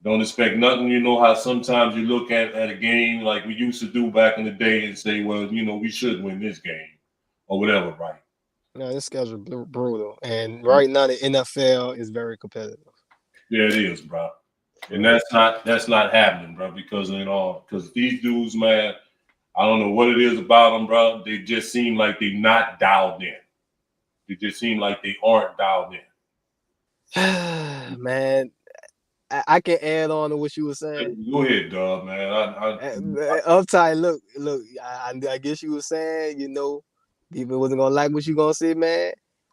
Don't expect nothing. You know how sometimes you look at a game like we used to do back in the day and say, well, we should win this game or whatever, right? No, this schedule brutal. And right now the NFL is very competitive. Yeah, it is, bro. And that's not happening, bro, because these dudes, man, I don't know what it is about them, bro. They just seem like they're not dialed in. They just seem like they aren't dialed in. Man, I can add on to what you were saying. Go ahead, dog, man. Uptight, look. I guess you were saying, people wasn't gonna like what you gonna say, man.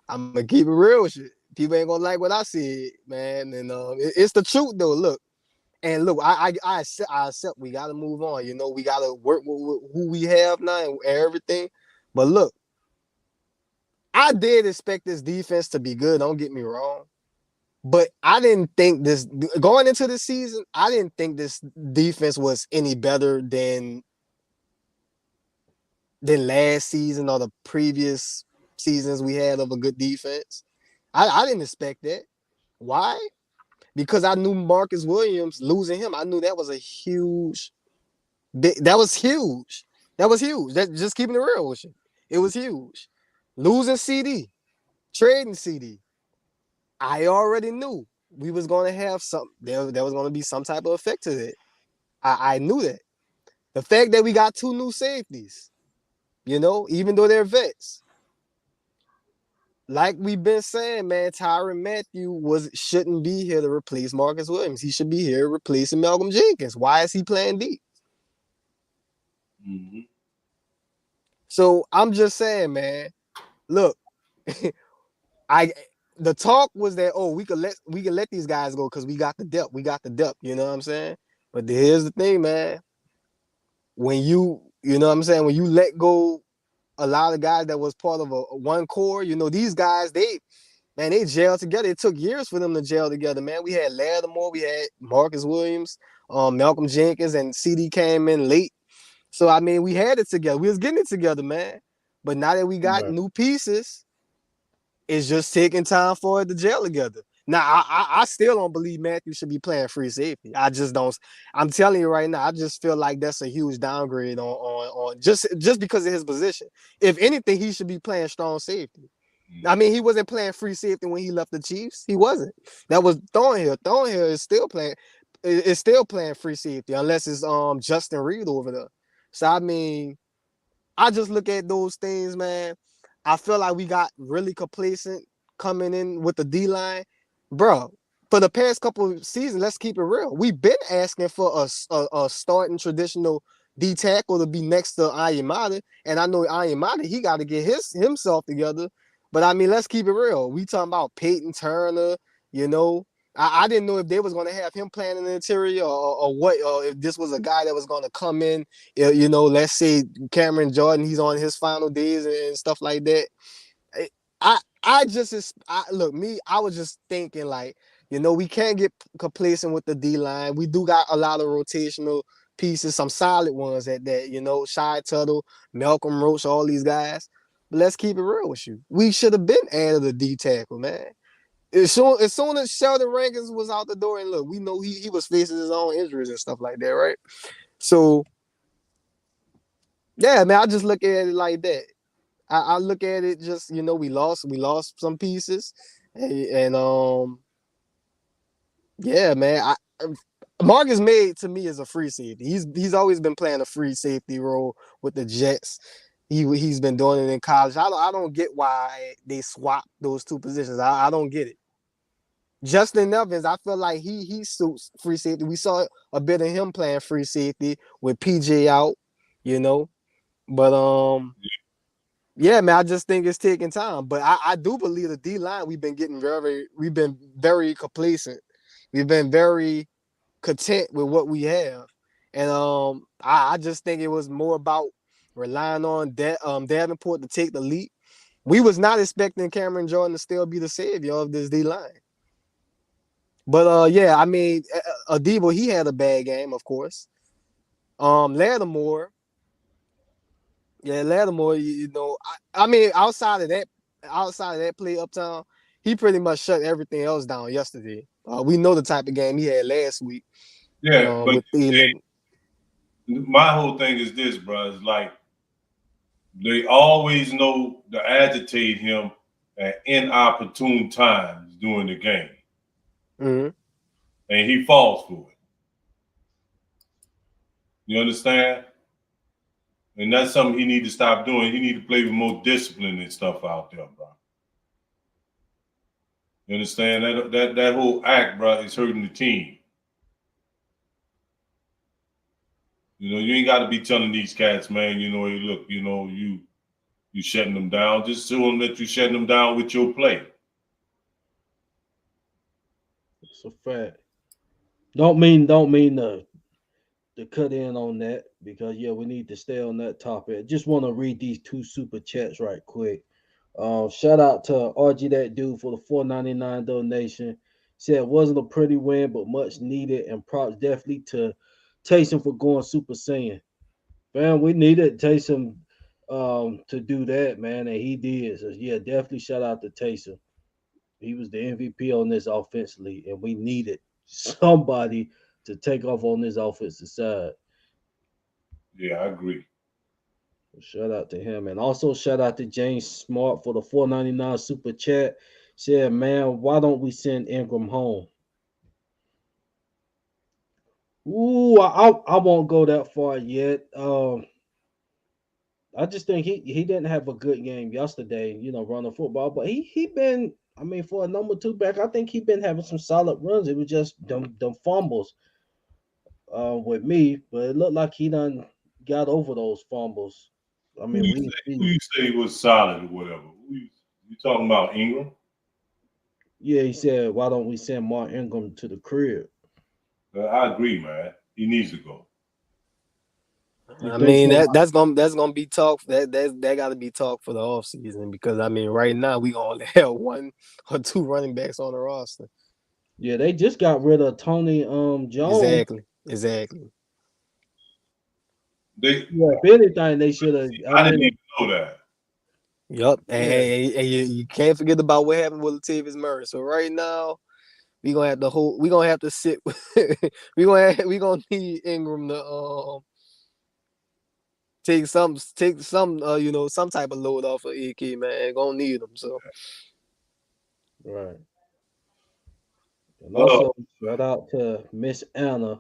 I'm gonna keep it real with you. People ain't gonna like what I said, man. And it's the truth, though. Look, I accept we gotta move on. We gotta work with who we have now and everything. But look, I did expect this defense to be good. Don't get me wrong. But I didn't think this going into the season. I didn't think this defense was any better than last season or the previous seasons we had of a good defense. I didn't expect that. Why? Because I knew Marcus Williams losing him. I knew that was a huge. That was huge. That was huge. That just keeping it real with you. It was huge. Losing CD, trading CD. I already knew we was going to have some. There was going to be some type of effect to it. I knew that. The fact that we got 2 new safeties, even though they're vets, like we've been saying, man, Tyrann Mathieu shouldn't be here to replace Marcus Williams. He should be here replacing Malcolm Jenkins. Why is he playing deep? Mm-hmm. So I'm just saying, man. Look, the talk was that we could let these guys go because we got the depth. We got the depth. You know what I'm saying? But here's the thing, man. When you know what I'm saying, when you let go a lot of guys that was part of a one core, these guys, they gelled together. It took years for them to gel together, man. We had Lattimore, we had Marcus Williams, Malcolm Jenkins, and CD came in late. So I mean, we had it together. We was getting it together, man. But now that we got new pieces, it's just taking time for it to gel together. Now, I still don't believe Matthew should be playing free safety. I just don't. I'm telling you right now, I just feel like that's a huge downgrade on just because of his position. If anything, he should be playing strong safety. I mean, he wasn't playing free safety when he left the Chiefs. He wasn't. That was Thornhill. Thornhill is still playing free safety unless it's Justin Reed over there. So I mean, I just look at those things, man. I feel like we got really complacent coming in with the D-line. Bro, for the past couple of seasons, let's keep it real. We've been asking for a starting traditional D tackle to be next to Ayamada. And I know Ayamada, he got to get himself together. But I mean, let's keep it real. We talking about Payton Turner, I didn't know if they was going to have him playing in the interior or what, or if this was a guy that was going to come in, let's say Cameron Jordan, he's on his final days and stuff like that. I was just thinking like, we can't get complacent with the D-line. We do got a lot of rotational pieces, some solid ones at that, Shy Tuttle, Malcolm Roach, all these guys. But let's keep it real with you. We should have been added a D tackle, man. As soon as Sheldon Rankins was out the door, and look, we know he was facing his own injuries and stuff like that, right? So, yeah, man, I just look at it like that. I look at it just, we lost some pieces, and yeah, man. Marcus Maye to me is a free safety. He's always been playing a free safety role with the Jets. He's been doing it in college. I don't get why they swap those two positions. I don't get it. Justin Evans, I feel like he suits free safety. We saw a bit of him playing free safety with PJ out, But yeah, man, I just think it's taking time. But I do believe the D-line, we've been very complacent. We've been very content with what we have. And I just think it was more about relying on Davenport to take the leap. We was not expecting Cameron Jordan to still be the savior of this D-line. But yeah, I mean, Adebo, he had a bad game, of course. Lattimore, I mean, outside of that play uptown, he pretty much shut everything else down yesterday. We know the type of game he had last week. Yeah, but with Thielen. My whole thing is this, bro. It's like they always know to agitate him at inopportune times during the game. Mm-hmm. And he falls for it. You understand? And that's something he need to stop doing. He need to play with more discipline and stuff out there, bro. You understand? That whole act, bro, is hurting the team. You ain't got to be telling these cats, man, hey, look, you shutting them down. Just show them that you shutting them down with your play. It's a fact. Don't mean to cut in on that because yeah, we need to stay on that topic. I just want to read these 2 super chats right quick. Shout out to RG that dude for the $4.99 donation. Said it wasn't a pretty win, but much needed, and props definitely to Taysom for going Super Saiyan. Man, we needed Taysom to do that, man, and he did. So yeah, definitely shout out to Taysom. He was the MVP on this offensively, and we needed somebody to take off on this offensive side. Yeah, I agree. Shout out to him. And also shout out to James Smart for the 4.99 super chat. Said, man, why don't we send Ingram home? Ooh, I won't go that far yet. I just think he didn't have a good game yesterday, running football. But he been, I mean, for a number two back, I think he been having some solid runs. It was just them fumbles with me, but it looked like he done got over those fumbles. I Who mean, you we say, who see. you say was solid or whatever? You talking about Ingram? Yeah, he said, why don't we send Mark Ingram to the crib? I agree, man. He needs to go. You I think mean so? that's gonna be talk that got to be talk for the offseason because I mean right now we only have one or two running backs on the roster. Yeah, they just got rid of Tony Jones. Exactly. They, Yeah, if anything, they should have. I I didn't mean, even know that. Yup, yeah, and you can't forget about what happened with Latavius Murray. So right now we gonna have to sit. We gonna need Ingram to take some some type of load off of AK, man. Gonna need him. So right. And Well, also, shout out to Miss Anna,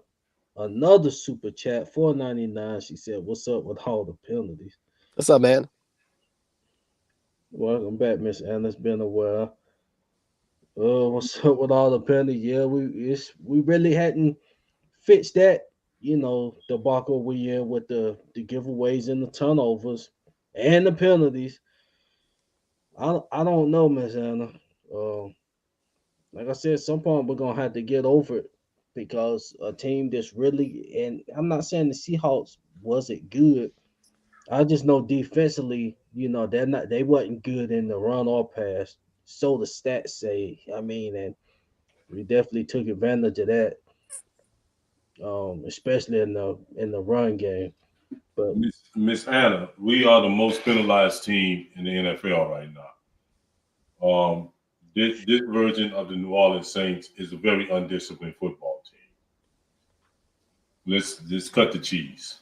another super chat, 4.99. She said, "What's up with all the penalties?" what's up, man? Welcome back, Miss Anna. It's been a while. What's up with all the penalties? Yeah, we really hadn't fixed that. Debacle we in with the giveaways and the turnovers and the penalties. I don't know, Miss Anna. Uh, like I said, some point we're gonna have to get over it because a team that's really, and I'm not saying the Seahawks wasn't good. I just know defensively, they wasn't good in the run or pass. So the stats say. I mean, and we definitely took advantage of that, especially in the run game. But Miss Anna, we are the most penalized team in the NFL right now. This version of the New Orleans Saints is a very undisciplined football team. Let's just cut the cheese.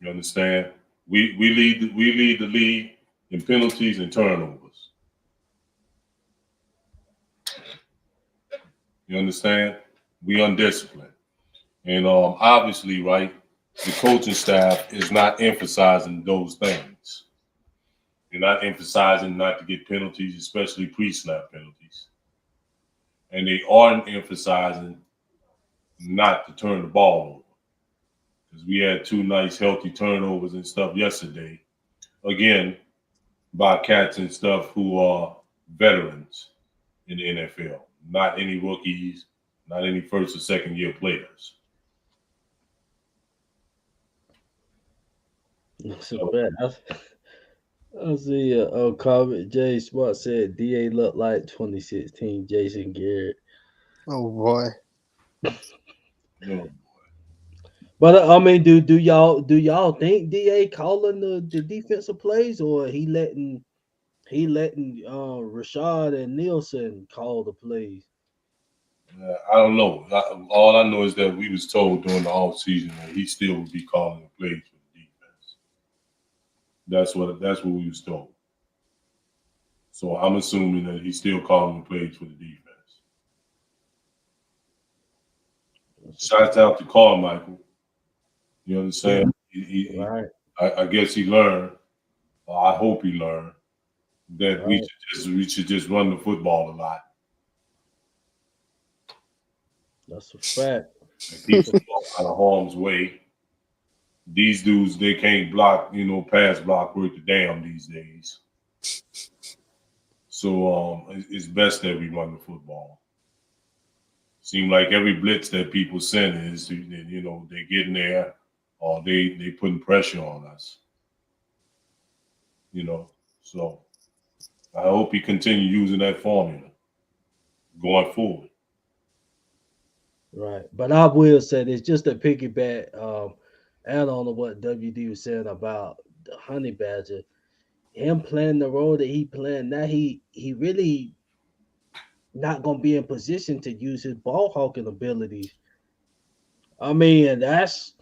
You understand? We lead the league in penalties and turnovers. You understand? We undisciplined. And obviously, right, the coaching staff is not emphasizing those things. They're not emphasizing not to get penalties, especially pre-snap penalties. And they aren't emphasizing not to turn the ball over. Because we had two nice, healthy turnovers and stuff yesterday. Again, by cats and stuff who are veterans in the NFL, not any rookies, not any first or second year players. it's a So fact. I see a comment. Jay Smart said DA looked like 2016 Jason Garrett. Oh boy. you know, But I mean, do y'all think DA calling the defensive plays, or he letting Rashad and Nielsen call the plays? I don't know. All I know is that we was told during the off season that he still would be calling the plays for the defense. That's what we was told. So I'm assuming that he's still calling the plays for the defense. Shouts out to Carmichael. You understand? Right, I guess he learned. Or I hope he learned that right. we should just run the football a lot That's a fact. and keep the ball out of harm's way. These dudes they can't block, pass block worth a damn these days. So it's best that we run the football. Seem like every blitz that people send is, they get in there or they putting pressure on us. So I hope he continue using that formula. going forward. Right. But I will say this just a piggyback, add on to what WD was saying about the honey badger. Him playing the role that he playing now, he really not gonna be in position to use his ball hawking abilities. I mean, and that's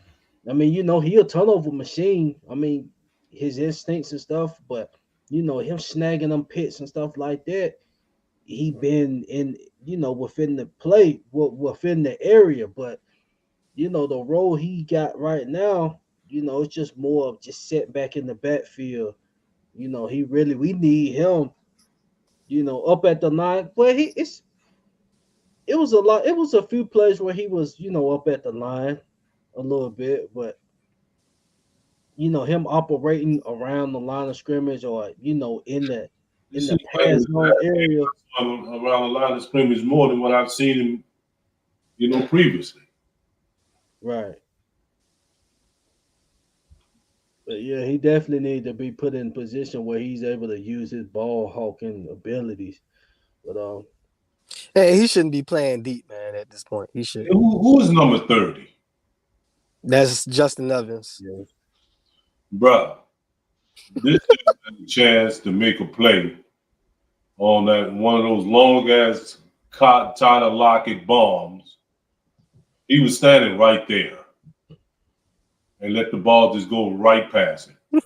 he a turnover machine. I mean, his instincts and stuff, but him snagging them pits and stuff like that, he been in within the play, within the area, but the role he got right now, it's just more of just set back in the backfield. We need him, up at the line. But it was a lot. It was a few plays where he was, up at the line a little bit, but him operating around the line of scrimmage or You in see the pass zone area. around the line of scrimmage more than what I've seen him, previously. Right. But yeah, he definitely needs to be put in position where he's able to use his ball hawking abilities. But Hey, he shouldn't be playing deep, man. At this point, he should. Who is number 30? That's Justin Evans. yeah. Bruh, this is a chance to make a play on that one of those long ass Tyler Lockett bombs. He was standing right there and let the ball just go right past him.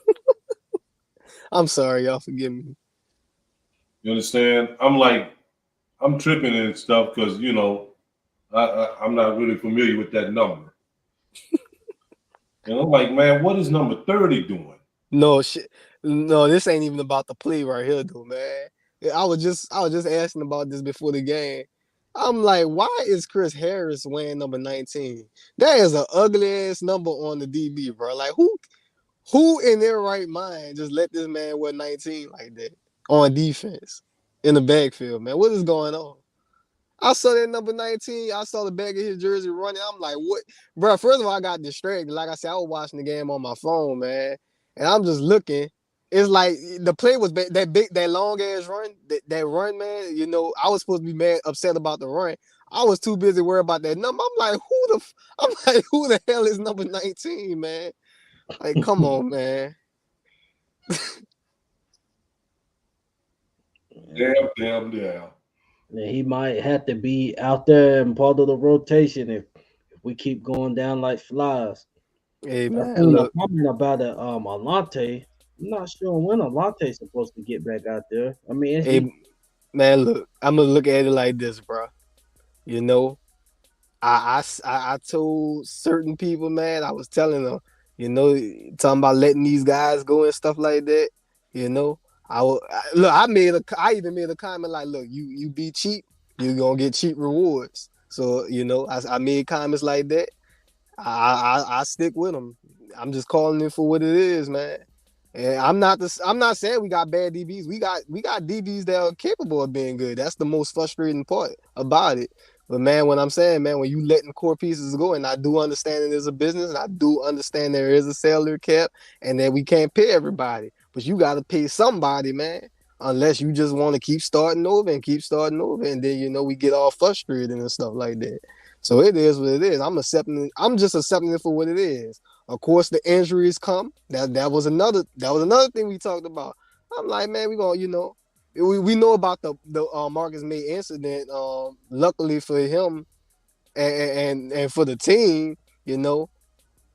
I'm sorry, y'all. Forgive me. You understand? I'm tripping and stuff because I'm not really familiar with that number. And I'm like, man, what is number 30 doing? No shit. No, this ain't even about the play right here, though, man. I was just asking about this before the game. I'm like, why is Chris Harris wearing number 19? That is an ugly ass number on the DB, bro. Like, who in their right mind just let this man wear 19 like that on defense in the backfield, man? What is going on? I saw that number 19. I saw the back of his jersey running. I'm like, what? Bro, first of all, I got distracted. Like I said, I was watching the game on my phone, man. And I'm just looking. It's like the play was that long ass run, that run, man. I was supposed to be upset about the run. I was too busy worried about that number. I'm like, who the hell is number 19, man? Like, come on, man. Damn. Yeah, he might have to be out there and part of the rotation if we keep going down like flies. Hey, I man, seen a look. comment about it. Alante. I'm not sure when Alante's supposed to get back out there. I mean, Hey, man, look. I'm gonna look at it like this, bro. I told certain people, man, I was telling them, talking about letting these guys go and stuff like that. I even made a comment like, look, you be cheap, you're gonna get cheap rewards. So I made comments like that. I stick with them. I'm just calling it for what it is, man. And I'm not saying we got bad DBs. We got DBs that are capable of being good. That's the most frustrating part about it. But man, what I'm saying, man, when you letting core pieces go, and I do understand it is a business, and I do understand there is a salary cap, and that we can't pay everybody. But you got to pay somebody, man. Unless you just want to keep starting over, and then we get all frustrated and stuff like that. So it is what it is. I'm just accepting it for what it is. Of course, the injuries come. That was another thing we talked about. I'm like, man, we gonna, we know about the Marcus May incident. Luckily for him and for the team,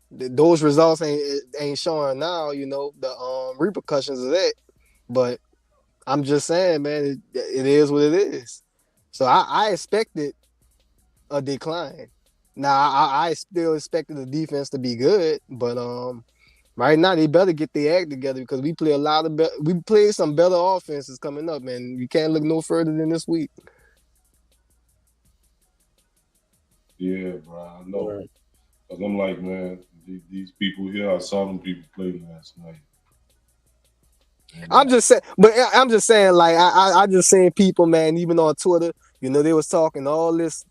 those results ain't showing now. The repercussions of that. But I'm just saying, man, it is what it is. So I expected a decline. Now I still expected the defense to be good, but right now they better get their act together because we play some better offenses coming up, man. You can't look no further than this week. Yeah, bro, I know. Cause I'm like, man, these people here, I saw them people play last night. I'm just saying, like I just saying people, man, even on Twitter, they was talking all this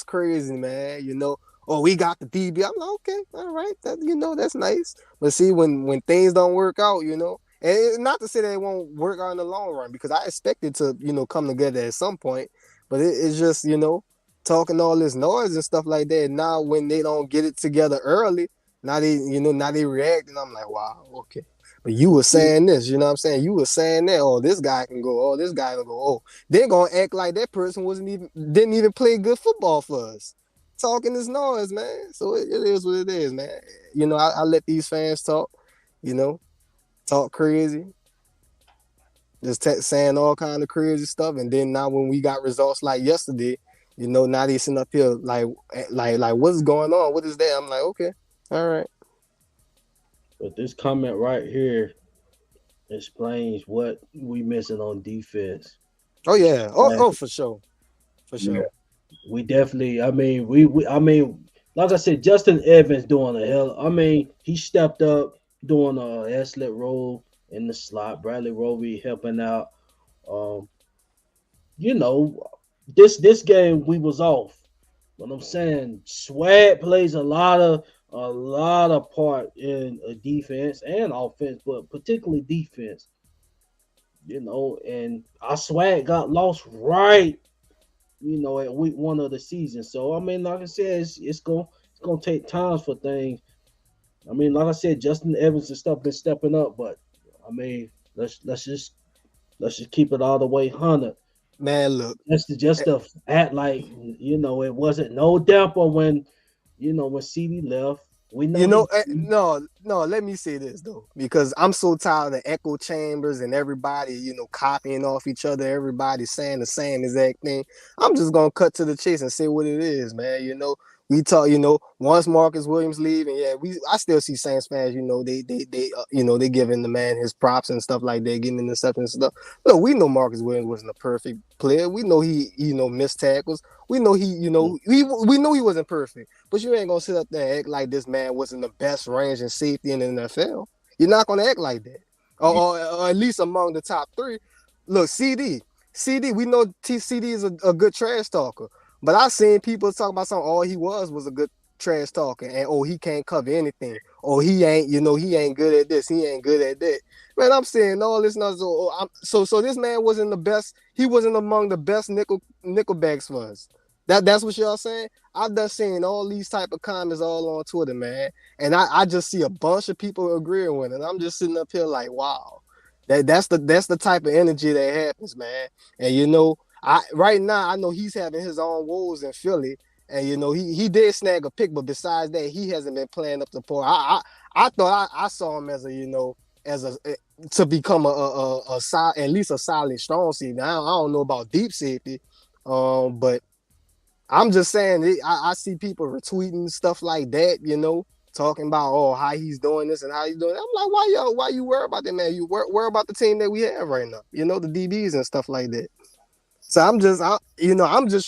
crazy, man. Oh, we got the DB. I'm like, okay, all right, that's nice. But see, when things don't work out, and not to say that it won't work out in the long run, because I expect it to, come together at some point. But it's just, talking all this noise and stuff like that. Now when they don't get it together early, now they react, and I'm like, wow, okay. But you were saying this, you know what I'm saying? You were saying that, oh, this guy can go, oh, this guy can go, oh. They're gonna act like that person didn't even play good football for us. Talking this noise, man. So it is what it is, man. I let these fans talk, talk crazy, just saying all kind of crazy stuff. And then now when we got results like yesterday, now they sitting up here like what's going on? What is that? I'm like, okay, all right. But this comment right here explains what we missing on defense. Oh yeah. Oh, for sure. For sure. Yeah. We definitely. I mean, like I said, Justin Evans doing a hell. I mean, he stepped up doing a excellent role in the slot. Bradley Roby helping out. Um, this game we was off. What I'm saying, Swag plays a lot of part in a defense and offense, but particularly defense. And our Swag got lost right, at week 1 of the season. So I mean, like I said, it's gonna take time for things. I mean, like I said, Justin Evans and stuff been stepping up, but I mean, let's just keep it all the way 100. Man, look, just to act like it wasn't no damper when when CD left. We know no. Let me say this though, because I'm so tired of the echo chambers and everybody copying off each other. Everybody saying the same exact thing. I'm just gonna cut to the chase and say what it is, man. We talk, once Marcus Williams leave, and I still see Saints fans, they giving the man his props and stuff like that, giving the stuff and stuff. Look, we know Marcus Williams wasn't a perfect player. We know he, missed tackles. We know he, we know he wasn't perfect. But you ain't gonna sit up there and act like this man wasn't the best range and safety in the NFL. You're not gonna act like that, or at least among the top 3. Look, CD, we know CD is a good trash talker. But I seen people talk about something. All he was a good trash talker, and he can't cover anything. He ain't, he ain't good at this. He ain't good at that. Man, I'm saying all this. So this man wasn't the best. He wasn't among the best nickelbacks for us. That's what y'all saying. I've done seeing all these type of comments all on Twitter, man, and I just see a bunch of people agreeing with it. And I'm just sitting up here like, wow, that's the type of energy that happens, man. And right now, I know he's having his own woes in Philly, and he did snag a pick, but besides that, he hasn't been playing up to par. I thought I saw him as to become a at least a solid strong safety. I don't know about deep safety, but I'm just saying I see people retweeting stuff like that, talking about how he's doing this and how he's doing it. I'm like, why you worry about that, man? You worry about the team that we have right now, the DBs and stuff like that. So I'm just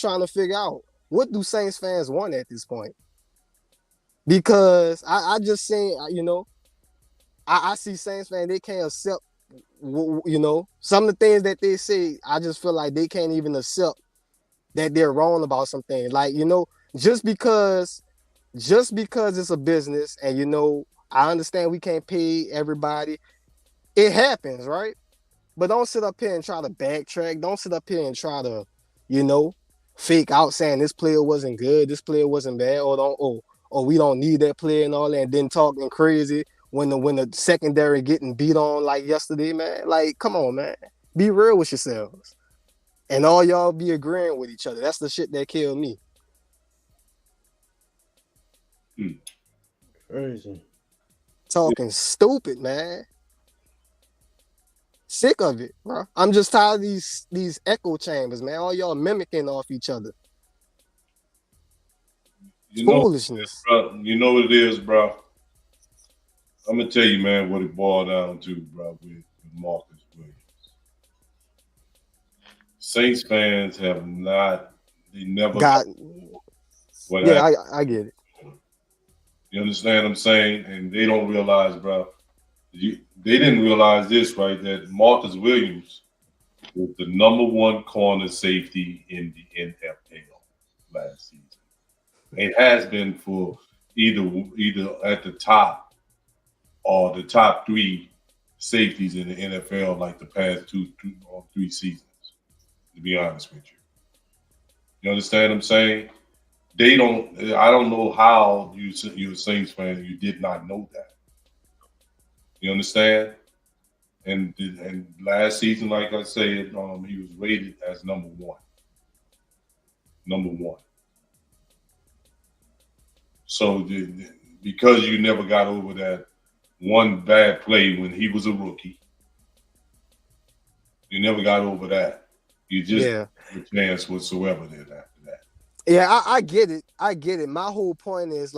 trying to figure out, what do Saints fans want at this point? Because I just seen, I see Saints fans, they can't accept, some of the things that they say. I just feel like they can't even accept that they're wrong about some things. Like, just because it's a business, and I understand we can't pay everybody. It happens, right? But don't sit up here and try to backtrack. Don't sit up here and try to, fake out saying this player wasn't good, this player wasn't bad, or we don't need that player and all that, and then talking crazy when the secondary getting beat on like yesterday, man. Like, come on, man. Be real with yourselves. And all y'all be agreeing with each other. That's the shit that killed me. Crazy. Talking stupid, man. Sick of it, bro. I'm just tired of these echo chambers, man. All y'all mimicking off each other. Foolishness. Bro, you know what it is, bro. I'm gonna tell you, man, what it boiled down to, bro, with Marcus Williams. Saints fans have not. They never got. Yeah, I get it. You understand what I'm saying? And they don't realize, bro. They didn't realize this, right? That Marcus Williams was the #1 corner safety in the NFL last season. It has been for either at the top or the top 3 safeties in the NFL like the past two or three seasons, to be honest with you. You understand what I'm saying? They don't. I don't know how you're a Saints fan and you did not know that. You understand? And last season, like I said, he was rated as number one. Number one. So because you never got over that one bad play when he was a rookie, you never got over that. You just Yeah. no chance whatsoever then after that. Yeah, I get it. I get it. My whole point is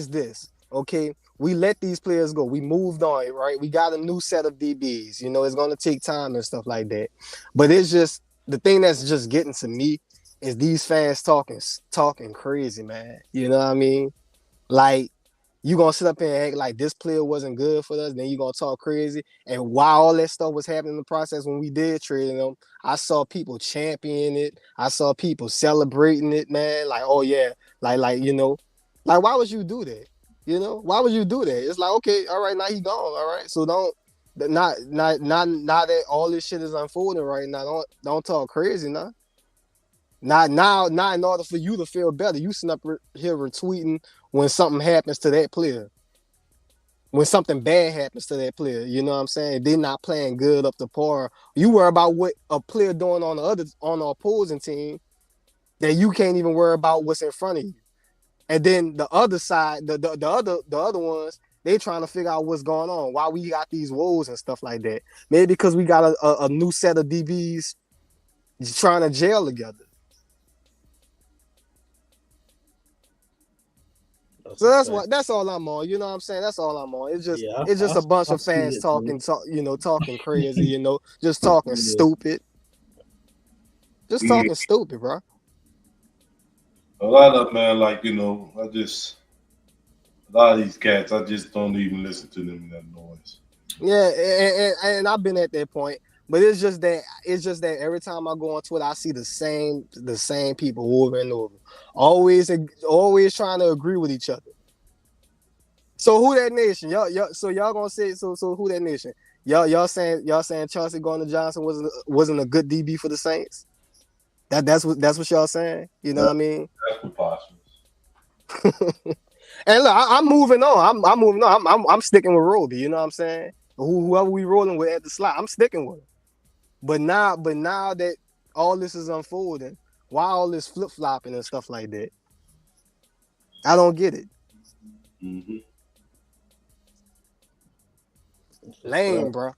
this, okay? We let these players go. We moved on, right? We got a new set of DBs. You know, it's going to take time and stuff like that. But it's just, the thing that's just getting to me is these fans talking crazy, man. You know what I mean? Like, you going to sit up here and act like this player wasn't good for us, then you going to talk crazy. And while all that stuff was happening in the process when we did trade them, I saw people championing it. I saw people celebrating it, man. Like, oh, yeah. Like you know, like, why would you do that? You know, why would you do that? It's like, okay, all right, now he gone, all right. So not that all this shit is unfolding right now. Don't talk crazy now. Not now, in order for you to feel better, you sitting up here retweeting when something happens to that player. When something bad happens to that player, you know what I'm saying? They're not playing good up to par. You worry about what a player doing on the opposing team, that you can't even worry about what's in front of you. And then the other side, the other ones, they trying to figure out what's going on, why we got these woes and stuff like that. Maybe because we got a new set of DBs trying to gel together. That's all I'm on. You know what I'm saying? That's all I'm on. It's just a bunch of fans talking crazy, you know, just talking stupid. Just talking stupid, bro. A lot of man, like, you know, a lot of these cats, I just don't even listen to them in that noise. Yeah, and I've been at that point, but it's just that every time I go on Twitter, I see the same people over and over, always trying to agree with each other. So who that nation? Y'all gonna say so who that nation? Y'all saying Chauncey Gardner-Johnson wasn't a good DB for the Saints? That's what y'all saying? You know what I mean? That's preposterous. And look, I'm moving on. I'm moving on. I'm sticking with Roby. You know what I'm saying? Whoever we rolling with at the slot, I'm sticking with him. But now that all this is unfolding, why all this flip flopping and stuff like that? I don't get it. Mm-hmm. Lame, bro.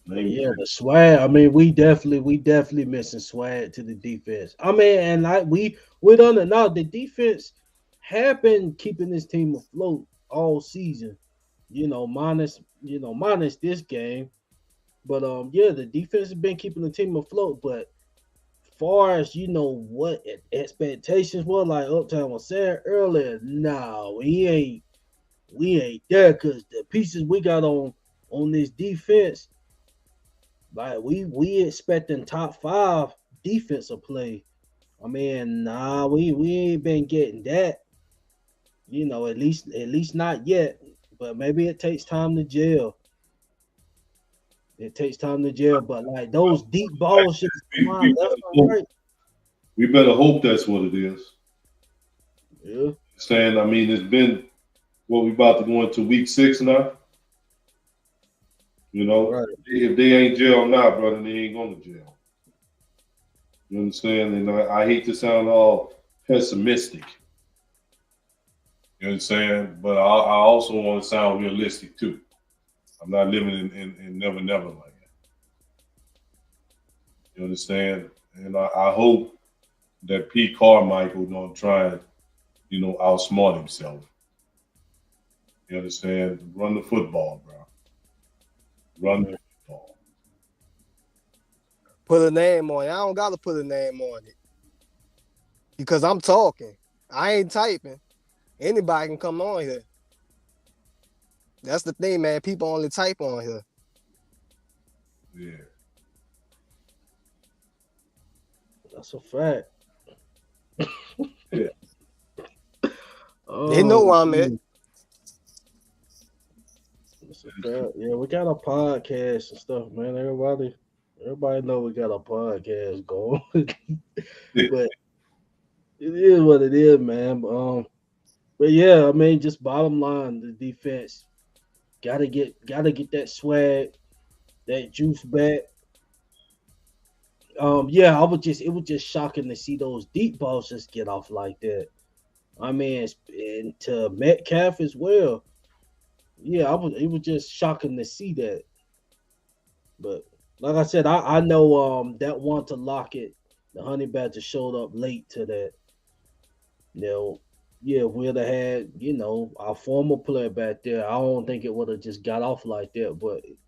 Yeah, the swag. I mean, we definitely missing swag to the defense. I mean, and like we done it now. The defense have been keeping this team afloat all season. Minus this game. But yeah, the defense has been keeping the team afloat. But far as what expectations were, like Uptown was saying earlier, no, we ain't there because the pieces we got on this defense. Like we expecting top 5 defensive play. I mean, nah, we ain't been getting that. At least not yet. But maybe it takes time to gel. It takes time to gel. But like those deep balls just come on left and right. We better hope that's what it is. Yeah. Saying, I mean, it's been we about to go into week 6 now. Right. If they ain't jail now, brother, they ain't going to jail. You understand? And I hate to sound all pessimistic. You understand? But I also want to sound realistic too. I'm not living in never like that. You understand? And I hope that Pete Carmichael don't try and, outsmart himself. You understand? Run the football, bro. Run the football. Put a name on it. I don't gotta put a name on it. Because I'm talking. I ain't typing. Anybody can come on here. That's the thing, man. People only type on here. Yeah. That's a fact. Yeah. They know where I'm at. Yeah, we got a podcast and stuff, man. Everybody Everybody know we got a podcast going, but it is what it is, man. But yeah, I mean, just bottom line, the defense gotta get that swag, that juice back. Yeah, it was just shocking to see those deep balls just get off like that. I mean, and to Metcalf as well. Yeah, it was just shocking to see that. But like I said, I know that one to lock it, the Honey Badger showed up late to that. You know, yeah, we'd have had, our former player back there. I don't think it would have just got off like that. But it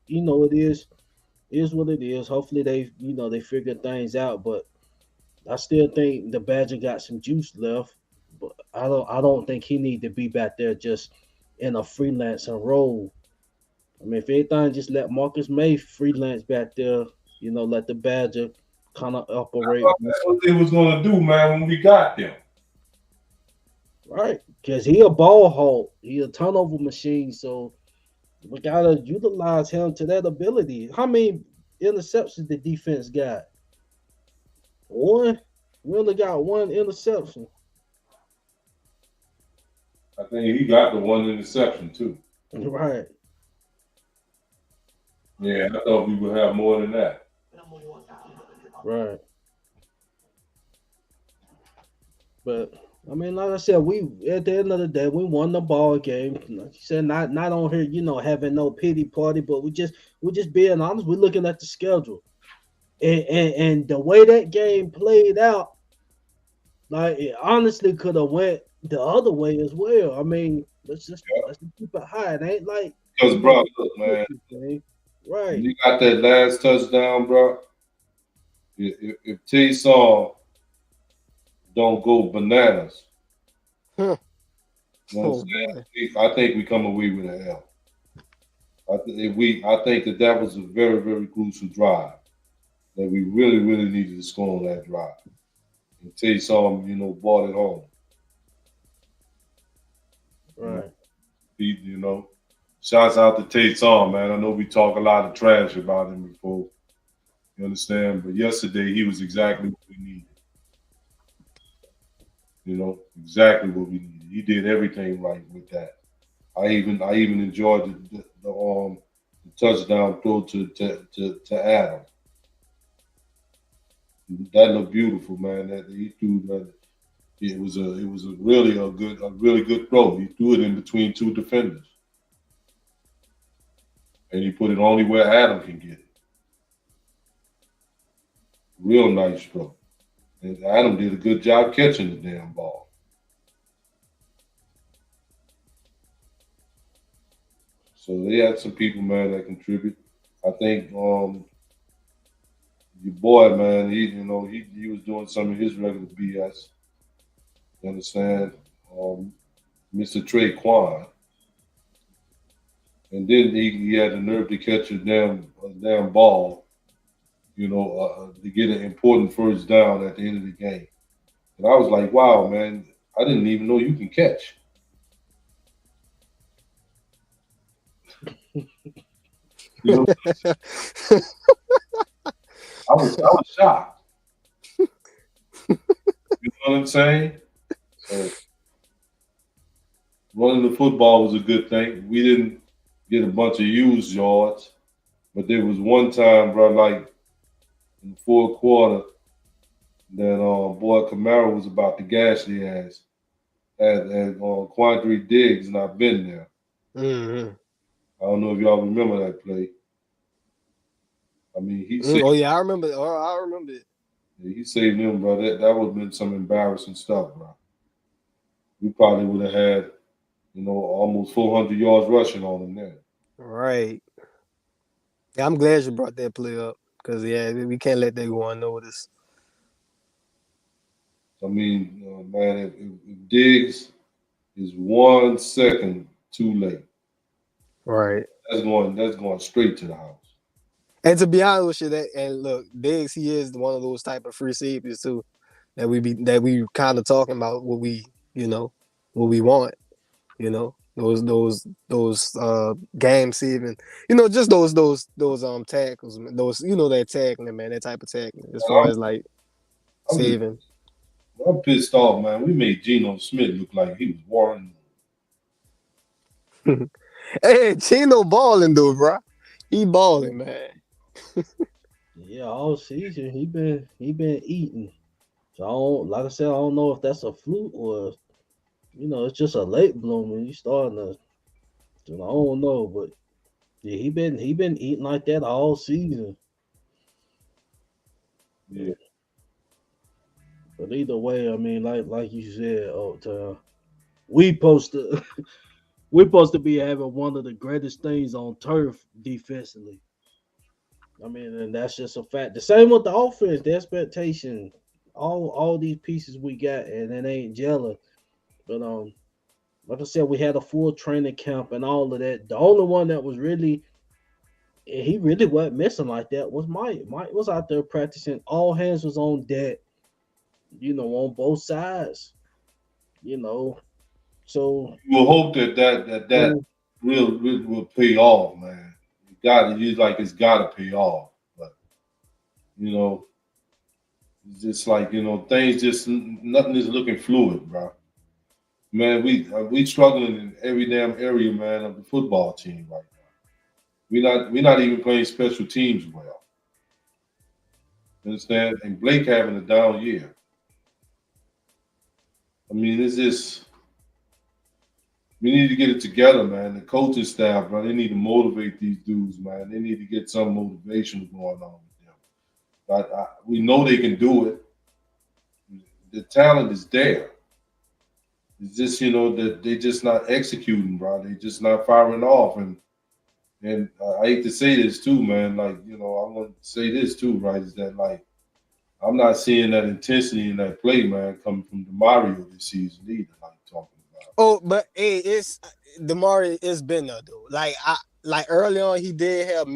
is what it is. Hopefully they figure things out. But I still think the Badger got some juice left. But I don't think he need to be back there just in a freelancing role. I mean, if anything, just let Marcus May freelance back there. Let the Badger kind of operate. That's what they was gonna do, man, when we got them. Right, because he a ball hawk. He a turnover machine. So we gotta utilize him to that ability. How many interceptions the defense got? One. We only got one interception. I think he got the one interception too. Right. Yeah, I thought we would have more than that. Right. But I mean, like I said, we at the end of the day we won the ball game. Like you said, not on here, having no pity party, but we just being honest. We're looking at the schedule, and the way that game played out, like it honestly could have went the other way as well. I mean, let's just keep it high. It ain't like Because, bro, look, man, right. you got that last touchdown, bro. If T-Saw don't go bananas, Huh. you know what Oh, I'm saying? man. I think we come away with an L. I think that was a very, very crucial drive that we really, really needed to score on that drive. And T-Saw, brought it home. Right. Shouts out to Tate Song, man. I know we talk a lot of trash about him before. You understand? But yesterday he was exactly what we needed. Exactly what we needed. He did everything right with that. I even enjoyed the touchdown throw to Adam. That looked beautiful, man. That he threw that. It was a really good throw. He threw it in between two defenders. And he put it only where Adam can get it. Real nice throw. And Adam did a good job catching the damn ball. So they had some people, man, that contribute. I think your boy, man, he was doing some of his regular BS. You understand? Mr. Trey Quan. And then he had the nerve to catch a damn ball, to get an important first down at the end of the game. And I was like, wow, man, I didn't even know you can catch. I was shocked. You know what I'm saying? So running the football was a good thing. We didn't get a bunch of used yards, but there was one time, bro, like in the fourth quarter, that boy Camaro was about to gash the ass at Quandary Diggs, and I've been there. Mm-hmm. I don't know if y'all remember that play. I mean, he saved, Oh yeah, I remember. Oh, I remember it. he saved him, bro. That would have been some embarrassing stuff, bro. We probably would have had, almost 400 yards rushing on him there. Right. Yeah, I'm glad you brought that play up because we can't let that go unnoticed. I mean, man, if Diggs is 1 second too late, Right. that's going straight to the house. And to be honest with you, and look, Diggs, he is one of those type of free safeties too that we kind of talking about what we want. those game saving, just those tackles, those that tackling, man, that type of tackling as far as like I'm, just, saving. I'm pissed off, man. We made Geno Smith look like he was Warren. Hey, Chino balling though, bro. He balling, man. Yeah, all season he been eating. So like I said, I don't know if that's a fluke or it's just a late bloomer. You starting to, I don't know, but yeah, he been eating like that all season. Yeah, But either way, I mean, like you said, we supposed to we're supposed to be having one of the greatest things on turf defensively. I mean, and that's just a fact. The same with the offense, the expectation, all these pieces we got, and it ain't gelling. But like I said, we had a full training camp and all of that. The only one that was really he really wasn't missing like that was Mike. Mike was out there practicing. All hands was on deck, on both sides. You know, so we'll hope that will pay off, man. It's got to pay off, but you know, it's just like things just nothing is looking fluid, bro. Man, we struggling in every damn area, man, of the football team right now. We're not even playing special teams well. You understand? And Blake having a down year. I mean, it's just we need to get it together, man. The coaching staff, bro, they need to motivate these dudes, man. They need to get some motivation going on with them. But we know they can do it. The talent is there. It's just that they just not executing, bro. They just not firing off, and I hate to say this too, man. Like I want to say this too, right? Is that like I'm not seeing that intensity in that play, man, coming from DeMario this season either. Like talking about. Oh, but hey, it's Damari is been there though. Like early on, he did have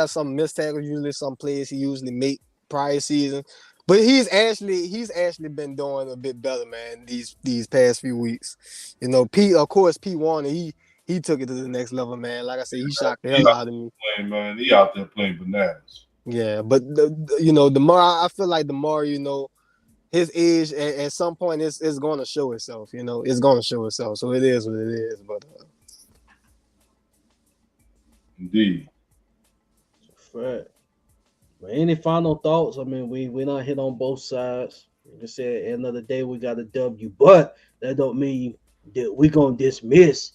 some missed tackles. Usually, some plays he usually make prior season, but he's actually been doing a bit better, man. These past few weeks, Pete, of course, Pete Warner, he took it to the next level, man. Like I said, he shocked the hell out of me. Playing, man, he out there playing bananas. Yeah, but the more I feel like the more his age at some point is going to show itself. It's going to show itself. So it is what it is. But Indeed. fact. But any final thoughts? I mean, we not hit on both sides. Like I said, at the end of the day, we got a W, but that don't mean that we gonna dismiss,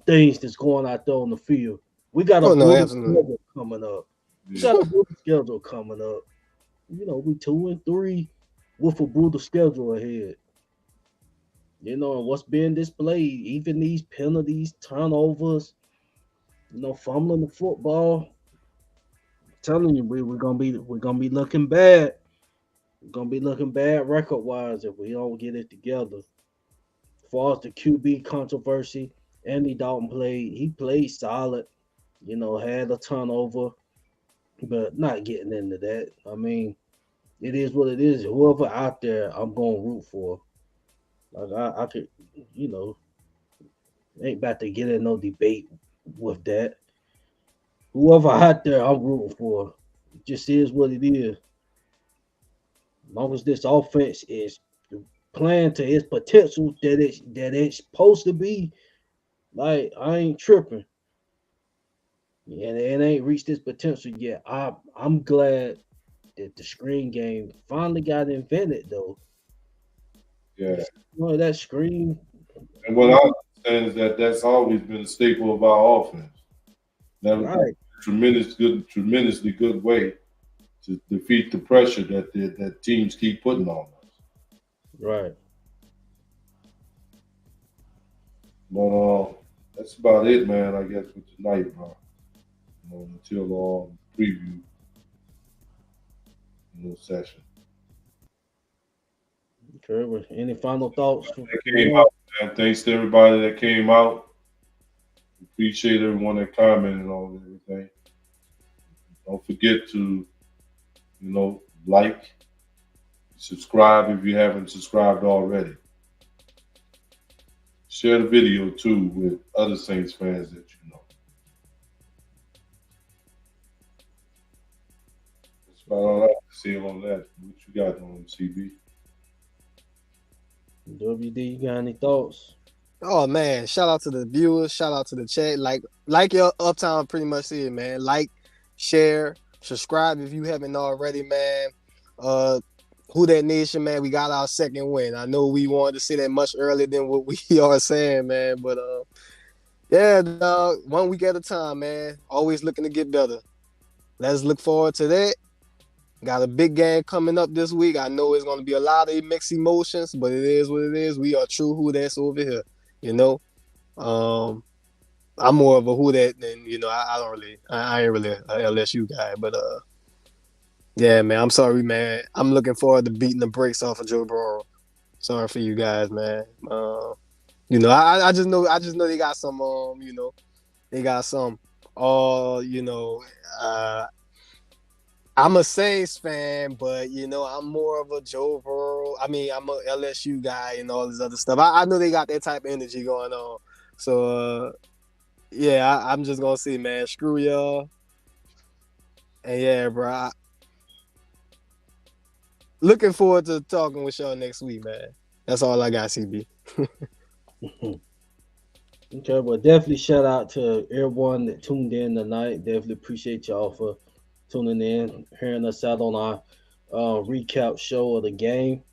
things that's going out there on the field. We got a oh no, brutal absolutely. schedule coming up. We Yeah. got a brutal schedule coming up. We 2-3 with a brutal schedule ahead. And what's being displayed, even these penalties, turnovers, fumbling the football. Telling you, we're gonna be looking bad. We're gonna be looking bad record wise if we don't get it together. As far as the QB controversy, Andy Dalton he played solid. Had a turnover, but not getting into that. I mean, it is what it is. Whoever out there, I'm gonna root for. Like I could, you know, ain't about to get in no debate with that. Whoever out there, I'm rooting for. It just is what it is. As long as this offense is playing to its potential that it's supposed to be, like I ain't tripping. And it ain't reached its potential yet. I'm glad that the screen game finally got invented though. Yeah. That screen. And what I understand is that that's always been a staple of our offense. That was Right. a tremendously good way to defeat the pressure that teams keep putting on us. Right. But that's about it, man. I guess for tonight, bro. Until preview, session. Okay. Well, any final thoughts? That came out, man. Thanks to everybody that came out. Appreciate everyone that commented on everything. Don't forget to, like, subscribe if you haven't subscribed already. Share the video too with other Saints fans that you know. That's about all I can say on that. What you got on CB? WD, you got any thoughts? Oh man, shout out to the viewers, shout out to the chat. Like your Uptown pretty much said, man. Like, share, subscribe if you haven't already, man. Who That Nation, man. We got our second win. I know we wanted to say that much earlier than what we are saying, man. But yeah, dog, 1 week at a time, man. Always looking to get better. Let's look forward to that. Got a big game coming up this week. I know it's going to be a lot of mixed emotions, but it is what it is. We are true Who That's over here, you know. I'm more of a Who That than, you know, I ain't really a LSU guy, but yeah, man, I'm sorry, man. I'm looking forward to beating the brakes off of Joe Burrow. Sorry for you guys, man. You know, I just know they got some, you know, they got some, you know, I'm a Saints fan, but you know, I'm more of a Joe Burrow. I mean, I'm a LSU guy and all this other stuff. I know they got that type of energy going on. So yeah, I'm just gonna say, man, screw y'all. And yeah, bro. Looking forward to talking with y'all next week, man. That's all I got, CB. Okay, well, definitely shout out to everyone that tuned in tonight. Definitely appreciate y'all for tuning in, hearing us out on our recap show of the game.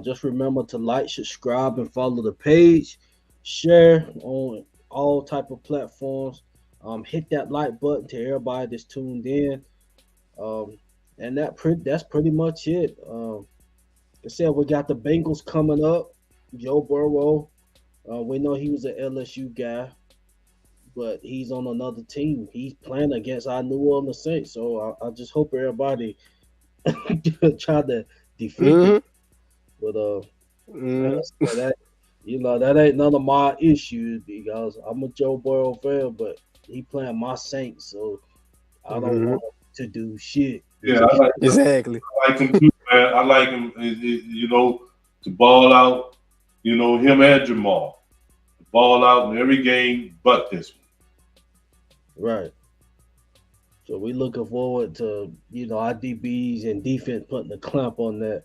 Just remember to like, subscribe, and follow the page. Share on all type of platforms. Hit that like button to everybody that's tuned in. And that's pretty much it. Like I said, we got the Bengals coming up. Joe Burrow. We know he was an LSU guy, but he's on another team. He's playing against our New Orleans Saints. So I just hope everybody try to defeat him. But that, you know, that ain't none of my issues because I'm a Joe Burrow fan, but he playing my Saints, so I don't want to do shit. Yeah, exactly. I like him too, man. I like him, you know, to ball out. You know, him and Jamal to ball out in every game, but this one. Right. So we looking forward to, you know, our DBs and defense putting the clamp on that.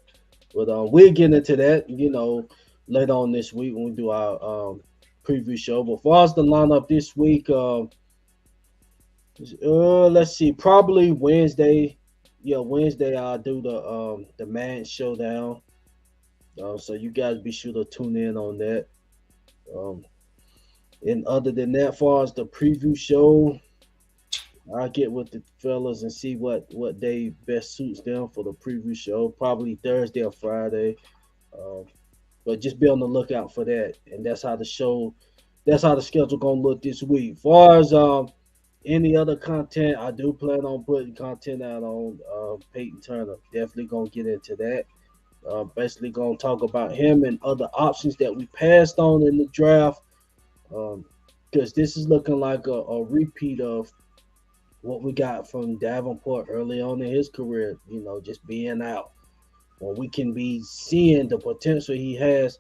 But we'll get into that, you know, later on this week when we do our preview show. But for us, the lineup this week, let's see, probably Wednesday. Yeah, Wednesday I'll do the man showdown. So you guys be sure to tune in on that. And other than that, as far as the preview show, I'll get with the fellas and see what day best suits them for the preview show. Probably Thursday or Friday. But just be on the lookout for that. And that's how the schedule gonna look this week. As far as any other content, I do plan on putting content out on Payton Turner. Definitely gonna get into that. Basically gonna talk about him and other options that we passed on in the draft. Because this is looking like a repeat of what we got from Davenport early on in his career, you know, just being out. Well, we can be seeing the potential he has.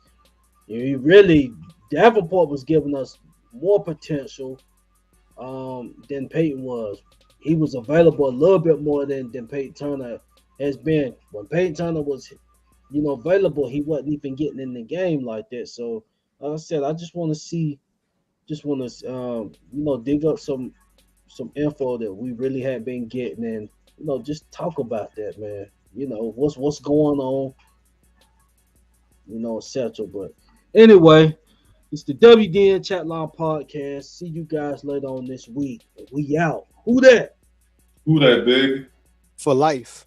You know, Davenport was giving us more potential than Payton was. He was available a little bit more than Payton Turner has been. When Payton Turner was, you know, available, he wasn't even getting in the game like that. So, like I said, I just want to you know, dig up some info that we really had been getting and, you know, just talk about that, man. You know, what's going on, you know, etc. But anyway, it's the WDN Chatline podcast. See you guys later on this week. We out. Who that? Who that, big? For life.